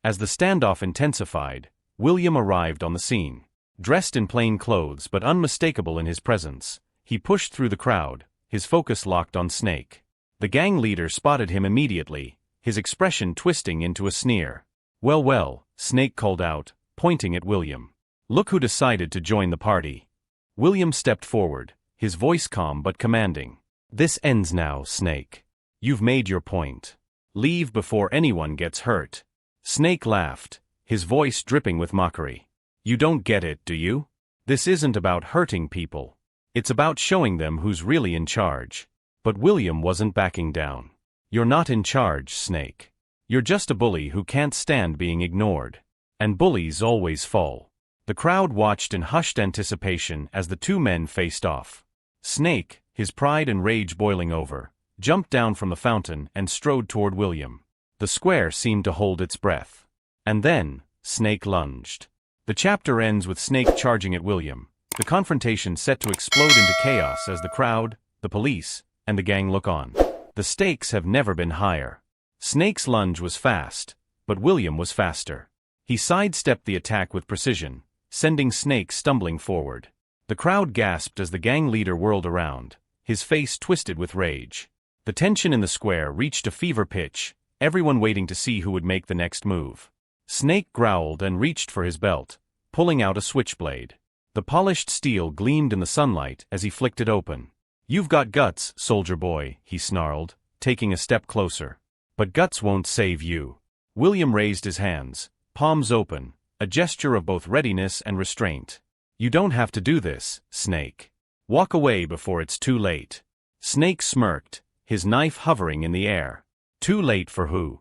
As the standoff intensified, William arrived on the scene. Dressed in plain clothes but unmistakable in his presence, he pushed through the crowd, his focus locked on Snake. The gang leader spotted him immediately, his expression twisting into a sneer. "Well, well," Snake called out, pointing at William. "Look who decided to join the party." William stepped forward, his voice calm but commanding. "This ends now, Snake. You've made your point. Leave before anyone gets hurt." Snake laughed, his voice dripping with mockery. "You don't get it, do you? This isn't about hurting people. It's about showing them who's really in charge." But William wasn't backing down. "You're not in charge, Snake. You're just a bully who can't stand being ignored. And bullies always fall." The crowd watched in hushed anticipation as the two men faced off. Snake, his pride and rage boiling over, jumped down from the fountain and strode toward William. The square seemed to hold its breath. And then, Snake lunged. The chapter ends with Snake charging at William, the confrontation set to explode into chaos as the crowd, the police, and the gang look on. The stakes have never been higher. Snake's lunge was fast, but William was faster. He sidestepped the attack with precision, sending Snake stumbling forward. The crowd gasped as the gang leader whirled around, his face twisted with rage. The tension in the square reached a fever pitch, everyone waiting to see who would make the next move. Snake growled and reached for his belt, pulling out a switchblade. The polished steel gleamed in the sunlight as he flicked it open. "You've got guts, soldier boy," he snarled, taking a step closer. "But guts won't save you." William raised his hands, palms open, a gesture of both readiness and restraint. "You don't have to do this, Snake. Walk away before it's too late." Snake smirked, his knife hovering in the air. Too late for who?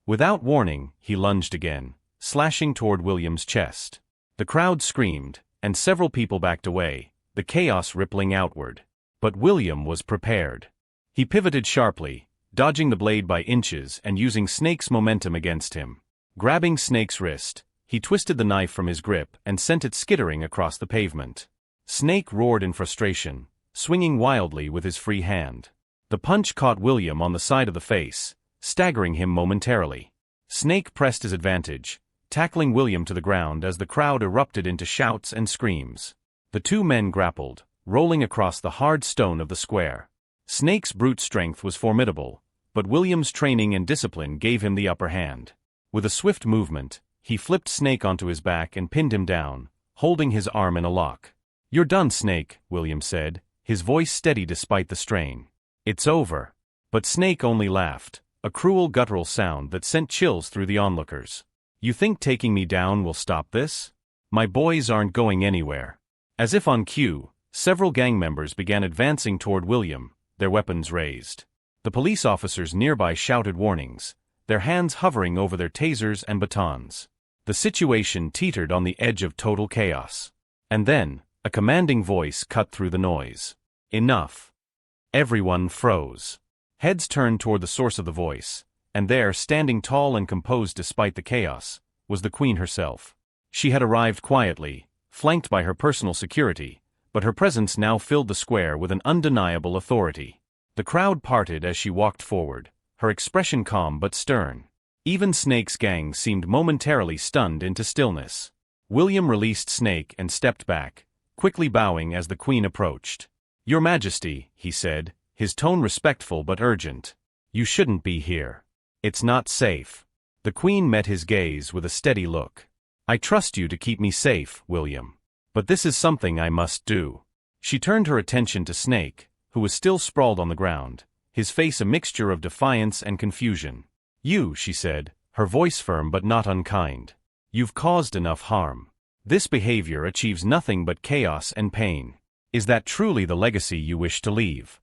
Without warning, he lunged again, slashing toward William's chest. The crowd screamed, and several people backed away, the chaos rippling outward. But William was prepared. He pivoted sharply, dodging the blade by inches and using Snake's momentum against him. Grabbing Snake's wrist, he twisted the knife from his grip and sent it skittering across the pavement. Snake roared in frustration, swinging wildly with his free hand. The punch caught William on the side of the face, staggering him momentarily. Snake pressed his advantage, tackling William to the ground as the crowd erupted into shouts and screams. The two men grappled, rolling across the hard stone of the square. Snake's brute strength was formidable, but William's training and discipline gave him the upper hand. With a swift movement, he flipped Snake onto his back and pinned him down, holding his arm in a lock. "You're done, Snake," William said, his voice steady despite the strain. "It's over." But Snake only laughed, a cruel guttural sound that sent chills through the onlookers. "You think taking me down will stop this? My boys aren't going anywhere." As if on cue, several gang members began advancing toward William, their weapons raised. The police officers nearby shouted warnings, their hands hovering over their tasers and batons. The situation teetered on the edge of total chaos. And then, a commanding voice cut through the noise. "Enough." Everyone froze. Heads turned toward the source of the voice, and there, standing tall and composed despite the chaos, was the Queen herself. She had arrived quietly, flanked by her personal security, but her presence now filled the square with an undeniable authority. The crowd parted as she walked forward, her expression calm but stern. Even Snake's gang seemed momentarily stunned into stillness. William released Snake and stepped back, quickly bowing as the Queen approached. "Your Majesty," he said, his tone respectful but urgent. "You shouldn't be here. It's not safe." The Queen met his gaze with a steady look. "I trust you to keep me safe, William. But this is something I must do." She turned her attention to Snake, who was still sprawled on the ground, his face a mixture of defiance and confusion. "You," she said, her voice firm but not unkind. "You've caused enough harm. This behavior achieves nothing but chaos and pain. Is that truly the legacy you wish to leave?"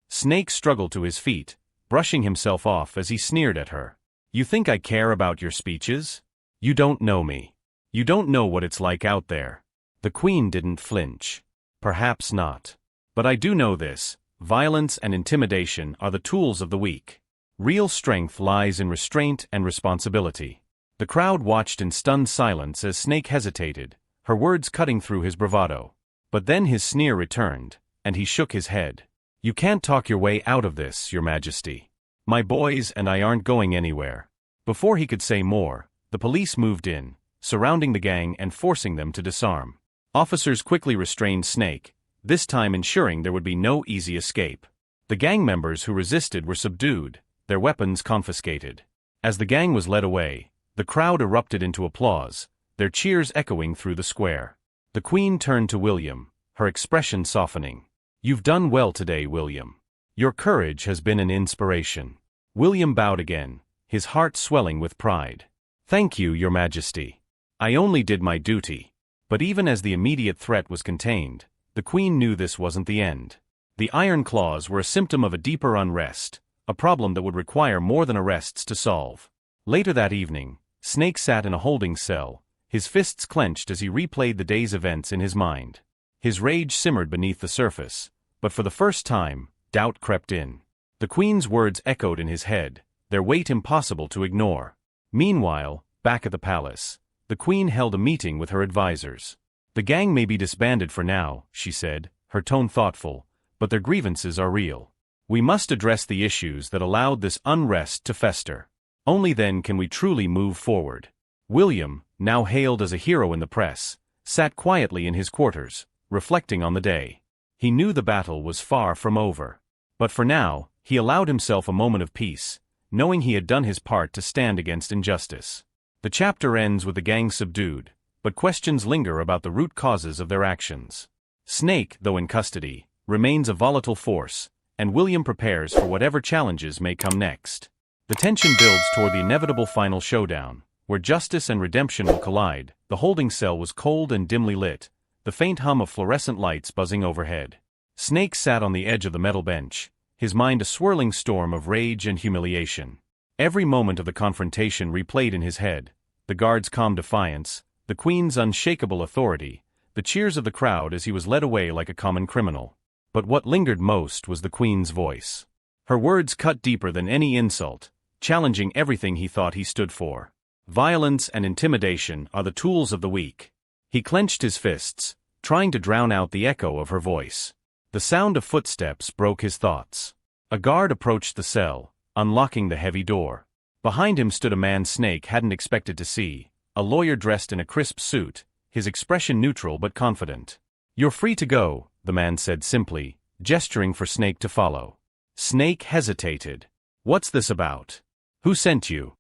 Snake struggled to his feet, brushing himself off as he sneered at her. "You think I care about your speeches? You don't know me. You don't know what it's like out there." The Queen didn't flinch. "Perhaps not. But I do know this: violence and intimidation are the tools of the weak. Real strength lies in restraint and responsibility." The crowd watched in stunned silence as Snake hesitated, her words cutting through his bravado. But then his sneer returned, and he shook his head. "You can't talk your way out of this, Your Majesty. My boys and I aren't going anywhere." Before he could say more, the police moved in, surrounding the gang and forcing them to disarm. Officers quickly restrained Snake, this time ensuring there would be no easy escape. The gang members who resisted were subdued, their weapons confiscated. As the gang was led away, the crowd erupted into applause, their cheers echoing through the square. The Queen turned to William, her expression softening. "You've done well today, William. Your courage has been an inspiration." William bowed again, his heart swelling with pride. "Thank you, Your Majesty. I only did my duty." But even as the immediate threat was contained, the Queen knew this wasn't the end. The iron claws were a symptom of a deeper unrest, a problem that would require more than arrests to solve. Later that evening, Snake sat in a holding cell, his fists clenched as he replayed the day's events in his mind. His rage simmered beneath the surface, but for the first time, doubt crept in. The Queen's words echoed in his head, their weight impossible to ignore. Meanwhile, back at the palace, the Queen held a meeting with her advisors. "The gang may be disbanded for now," she said, her tone thoughtful, "but their grievances are real. We must address the issues that allowed this unrest to fester. Only then can we truly move forward." William, now hailed as a hero in the press, sat quietly in his quarters, reflecting on the day. He knew the battle was far from over. But for now, he allowed himself a moment of peace, knowing he had done his part to stand against injustice. The chapter ends with the gang subdued, but questions linger about the root causes of their actions. Snake, though in custody, remains a volatile force, and William prepares for whatever challenges may come next. The tension builds toward the inevitable final showdown, where justice and redemption will collide. The holding cell was cold and dimly lit, the faint hum of fluorescent lights buzzing overhead. Snake sat on the edge of the metal bench, his mind a swirling storm of rage and humiliation. Every moment of the confrontation replayed in his head, the guards' calm defiance, the Queen's unshakable authority, the cheers of the crowd as he was led away like a common criminal. But what lingered most was the Queen's voice. Her words cut deeper than any insult, challenging everything he thought he stood for. Violence and intimidation are the tools of the weak. He clenched his fists, trying to drown out the echo of her voice. The sound of footsteps broke his thoughts. A guard approached the cell, unlocking the heavy door. Behind him stood a man Snake hadn't expected to see, a lawyer dressed in a crisp suit, his expression neutral but confident. "You're free to go," the man said simply, gesturing for Snake to follow. Snake hesitated. What's this about? Who sent you?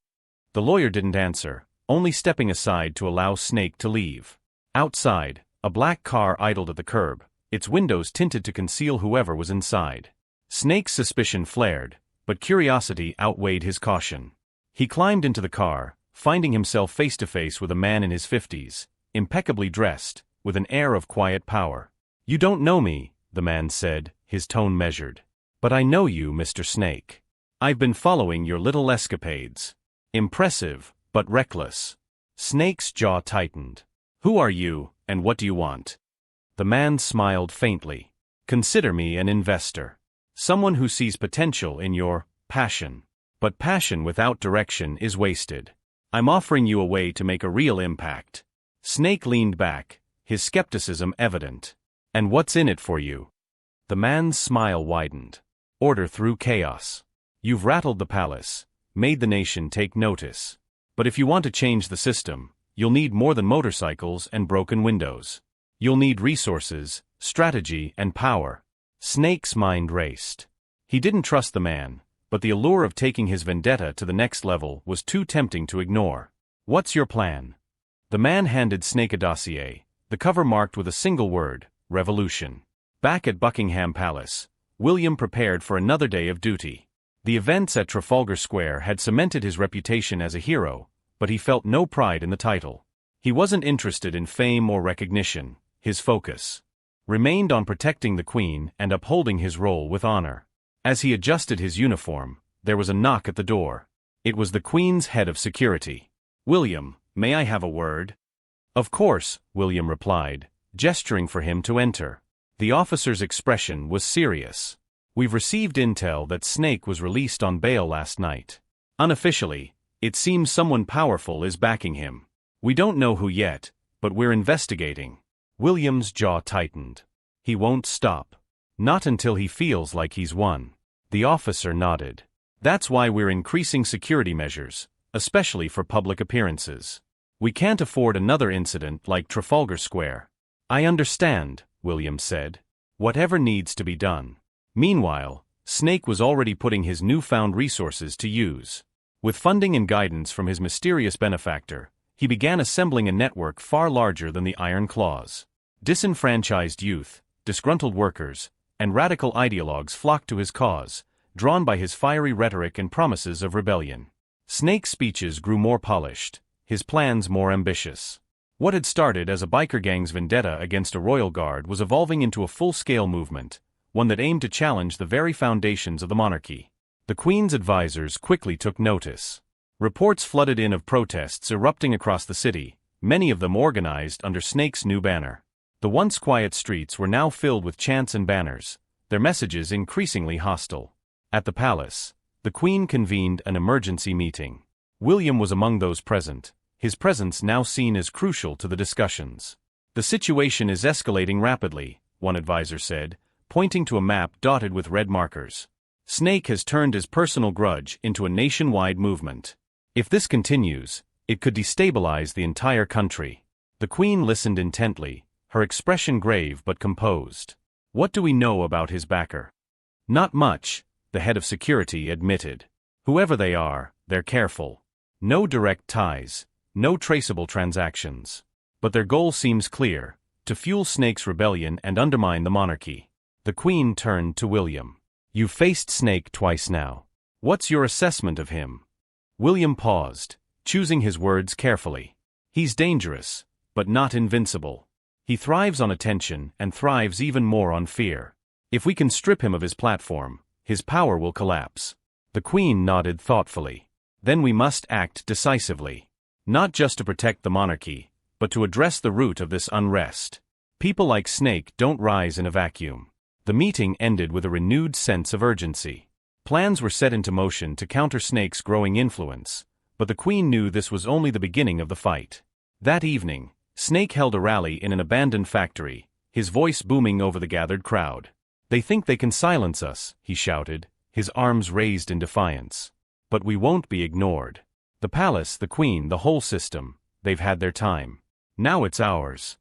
The lawyer didn't answer, only stepping aside to allow Snake to leave. Outside, a black car idled at the curb, its windows tinted to conceal whoever was inside. Snake's suspicion flared, but curiosity outweighed his caution. He climbed into the car, finding himself face to face with a man in his 50s, impeccably dressed, with an air of quiet power. "You don't know me," the man said, his tone measured. "But I know you, Mr. Snake. I've been following your little escapades. Impressive, but reckless." Snake's jaw tightened. "Who are you, and what do you want?" The man smiled faintly. "Consider me an investor. Someone who sees potential in your passion. But passion without direction is wasted. I'm offering you a way to make a real impact." Snake leaned back, his skepticism evident. "And what's in it for you?" The man's smile widened. "Order through chaos. You've rattled the palace, made the nation take notice. But if you want to change the system, you'll need more than motorcycles and broken windows. You'll need resources, strategy, and power." Snake's mind raced. He didn't trust the man, but the allure of taking his vendetta to the next level was too tempting to ignore. "What's your plan?" The man handed Snake a dossier, the cover marked with a single word: revolution. Back at Buckingham Palace, William prepared for another day of duty. The events at Trafalgar Square had cemented his reputation as a hero, but he felt no pride in the title. He wasn't interested in fame or recognition. His focus remained on protecting the Queen and upholding his role with honor. As he adjusted his uniform, there was a knock at the door. It was the Queen's head of security. "William, may I have a word?" "Of course," William replied, gesturing for him to enter. The officer's expression was serious. "We've received intel that Snake was released on bail last night. Unofficially, it seems someone powerful is backing him. We don't know who yet, but we're investigating." William's jaw tightened. He won't stop. Not until he feels like he's won. The officer nodded. "That's why we're increasing security measures, especially for public appearances. We can't afford another incident like Trafalgar Square." "I understand," William said. "Whatever needs to be done." Meanwhile, Snake was already putting his newfound resources to use. With funding and guidance from his mysterious benefactor, he began assembling a network far larger than the Iron Claws. Disenfranchised youth, disgruntled workers, and radical ideologues flocked to his cause, drawn by his fiery rhetoric and promises of rebellion. Snake's speeches grew more polished, his plans more ambitious. What had started as a biker gang's vendetta against a royal guard was evolving into a full-scale movement, one that aimed to challenge the very foundations of the monarchy. The Queen's advisors quickly took notice. Reports flooded in of protests erupting across the city, many of them organized under Snake's new banner. The once quiet streets were now filled with chants and banners, their messages increasingly hostile. At the palace, the Queen convened an emergency meeting. William was among those present, his presence now seen as crucial to the discussions. "The situation is escalating rapidly," one advisor said, pointing to a map dotted with red markers. "Snake has turned his personal grudge into a nationwide movement. If this continues, it could destabilize the entire country." The Queen listened intently, her expression grave but composed. "What do we know about his backer?" "Not much," the head of security admitted. "Whoever they are, they're careful. No direct ties, no traceable transactions. But their goal seems clear: to fuel Snake's rebellion and undermine the monarchy." The Queen turned to William. "You've faced Snake twice now. What's your assessment of him?" William paused, choosing his words carefully. "He's dangerous, but not invincible. He thrives on attention and thrives even more on fear. If we can strip him of his platform, his power will collapse." The Queen nodded thoughtfully. "Then we must act decisively. Not just to protect the monarchy, but to address the root of this unrest. People like Snake don't rise in a vacuum." The meeting ended with a renewed sense of urgency. Plans were set into motion to counter Snake's growing influence, but the Queen knew this was only the beginning of the fight. That evening, Snake held a rally in an abandoned factory, his voice booming over the gathered crowd. "They think they can silence us," he shouted, his arms raised in defiance. "But we won't be ignored. The palace, the Queen, the whole system, they've had their time. Now it's ours."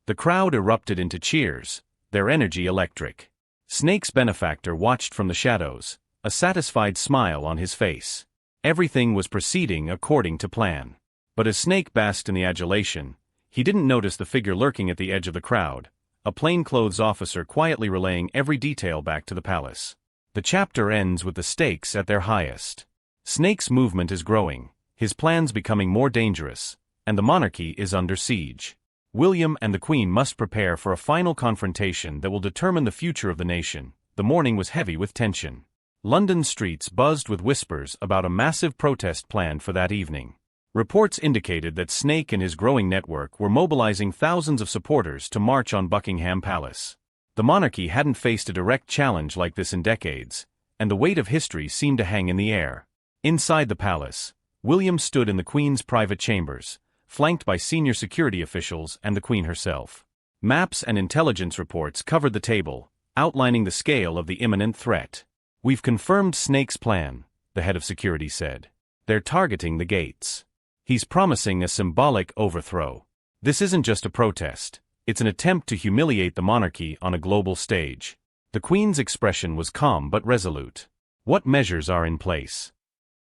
The crowd erupted into cheers, their energy electric. Snake's benefactor watched from the shadows, a satisfied smile on his face. Everything was proceeding according to plan. But as Snake basked in the adulation, he didn't notice the figure lurking at the edge of the crowd, a plainclothes officer quietly relaying every detail back to the palace. The chapter ends with the stakes at their highest. Snake's movement is growing, his plans becoming more dangerous, and the monarchy is under siege. William and the Queen must prepare for a final confrontation that will determine the future of the nation. The morning was heavy with tension. London's streets buzzed with whispers about a massive protest planned for that evening. Reports indicated that Snake and his growing network were mobilizing thousands of supporters to march on Buckingham Palace. The monarchy hadn't faced a direct challenge like this in decades, and the weight of history seemed to hang in the air. Inside the palace, William stood in the Queen's private chambers, flanked by senior security officials and the Queen herself. Maps and intelligence reports covered the table, outlining the scale of the imminent threat. "We've confirmed Snake's plan," the head of security said. "They're targeting the gates. He's promising a symbolic overthrow. This isn't just a protest, it's an attempt to humiliate the monarchy on a global stage." The Queen's expression was calm but resolute. "What measures are in place?"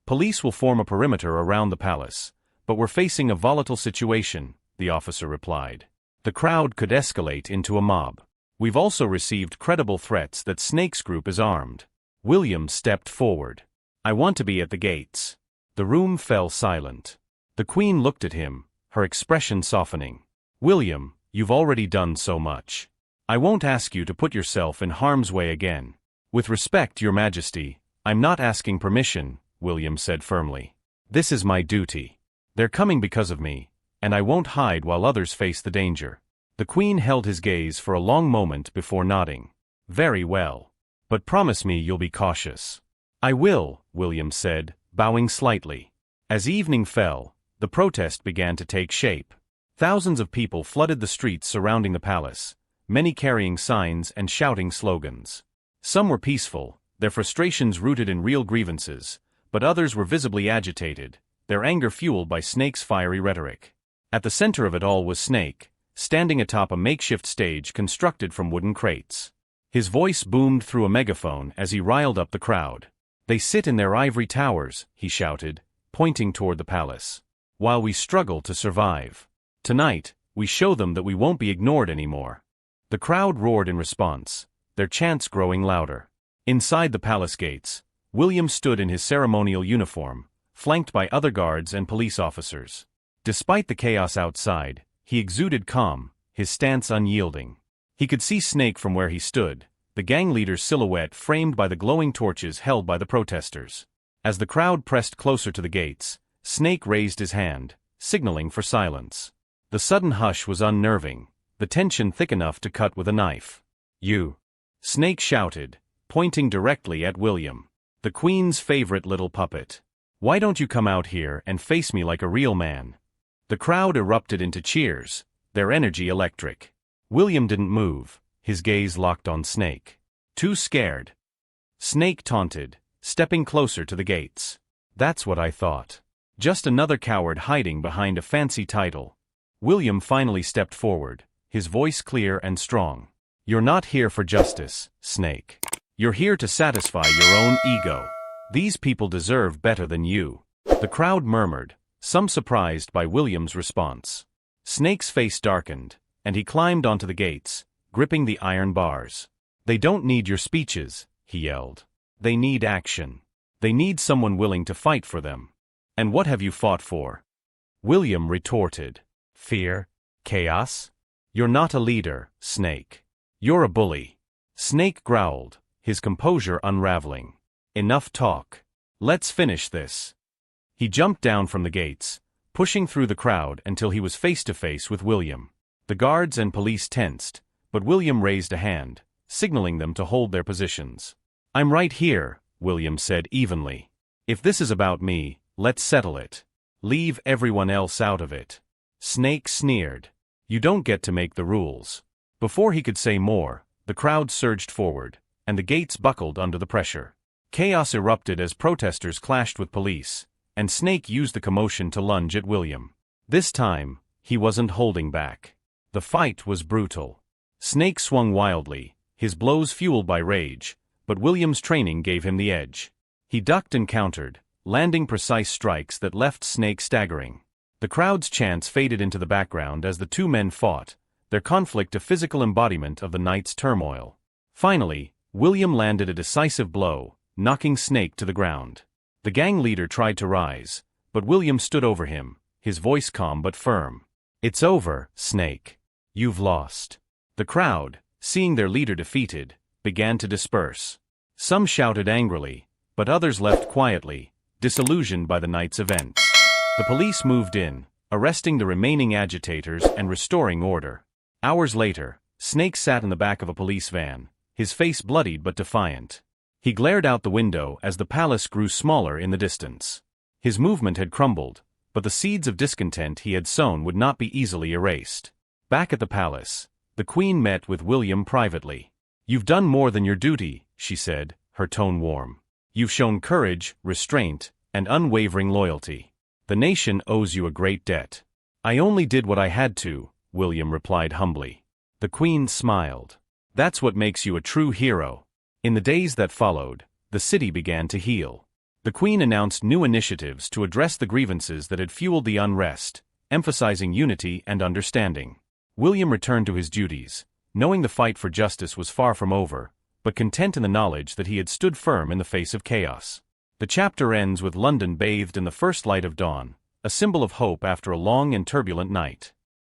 "Police will form a perimeter around the palace, but we're facing a volatile situation," the officer replied. "The crowd could escalate into a mob. We've also received credible threats that Snake's group is armed." William stepped forward. "I want to be at the gates." The room fell silent. The Queen looked at him, her expression softening. "William, you've already done so much. I won't ask you to put yourself in harm's way again." "With respect, Your Majesty, I'm not asking permission," William said firmly. "This is my duty. They're coming because of me, and I won't hide while others face the danger." The Queen held his gaze for a long moment before nodding. "Very well. But promise me you'll be cautious." "I will," William said, bowing slightly. As evening fell, the protest began to take shape. Thousands of people flooded the streets surrounding the palace, many carrying signs and shouting slogans. Some were peaceful, their frustrations rooted in real grievances, but others were visibly agitated, their anger fueled by Snake's fiery rhetoric. At the center of it all was Snake, standing atop a makeshift stage constructed from wooden crates. His voice boomed through a megaphone as he riled up the crowd. "They sit in their ivory towers," he shouted, pointing toward the palace, "while we struggle to survive. Tonight, we show them that we won't be ignored anymore." The crowd roared in response, their chants growing louder. Inside the palace gates, William stood in his ceremonial uniform, flanked by other guards and police officers. Despite the chaos outside, he exuded calm, his stance unyielding. He could see Snake from where he stood, the gang leader's silhouette framed by the glowing torches held by the protesters. As the crowd pressed closer to the gates, Snake raised his hand, signaling for silence. The sudden hush was unnerving, the tension thick enough to cut with a knife. "You!" Snake shouted, pointing directly at William, the Queen's favorite little puppet. "Why don't you come out here and face me like a real man?" The crowd erupted into cheers, their energy electric. William didn't move, his gaze locked on Snake. "Too scared?" Snake taunted, stepping closer to the gates. "That's what I thought. Just another coward hiding behind a fancy title." William finally stepped forward, his voice clear and strong. "You're not here for justice, Snake. You're here to satisfy your own ego. These people deserve better than you." The crowd murmured, some surprised by William's response. Snake's face darkened, and he climbed onto the gates, gripping the iron bars. "They don't need your speeches," he yelled. "They need action. They need someone willing to fight for them." "And what have you fought for?" William retorted. "Fear? Chaos? You're not a leader, Snake. You're a bully." Snake growled, his composure unraveling. "Enough talk. Let's finish this." He jumped down from the gates, pushing through the crowd until he was face to face with William. The guards and police tensed, but William raised a hand, signaling them to hold their positions. "I'm right here," William said evenly. "If this is about me, let's settle it. Leave everyone else out of it." Snake sneered. "You don't get to make the rules." Before he could say more, the crowd surged forward, and the gates buckled under the pressure. Chaos erupted as protesters clashed with police, and Snake used the commotion to lunge at William. This time, he wasn't holding back. The fight was brutal. Snake swung wildly, his blows fueled by rage, but William's training gave him the edge. He ducked and countered, landing precise strikes that left Snake staggering. The crowd's chants faded into the background as the two men fought, their conflict a physical embodiment of the night's turmoil. Finally, William landed a decisive blow, knocking Snake to the ground. The gang leader tried to rise, but William stood over him, his voice calm but firm. "It's over, Snake. You've lost." The crowd, seeing their leader defeated, began to disperse. Some shouted angrily, but others left quietly, disillusioned by the night's events. The police moved in, arresting the remaining agitators and restoring order. Hours later, Snake sat in the back of a police van, his face bloodied but defiant. He glared out the window as the palace grew smaller in the distance. His movement had crumbled, but the seeds of discontent he had sown would not be easily erased. Back at the palace, the Queen met with William privately. "You've done more than your duty," she said, her tone warm. "You've shown courage, restraint, and unwavering loyalty. The nation owes you a great debt." "I only did what I had to," William replied humbly. The Queen smiled. "That's what makes you a true hero." In the days that followed, the city began to heal. The Queen announced new initiatives to address the grievances that had fueled the unrest, emphasizing unity and understanding. William returned to his duties, knowing the fight for justice was far from over, but content in the knowledge that he had stood firm in the face of chaos. The chapter ends with London bathed in the first light of dawn, a symbol of hope after a long and turbulent night.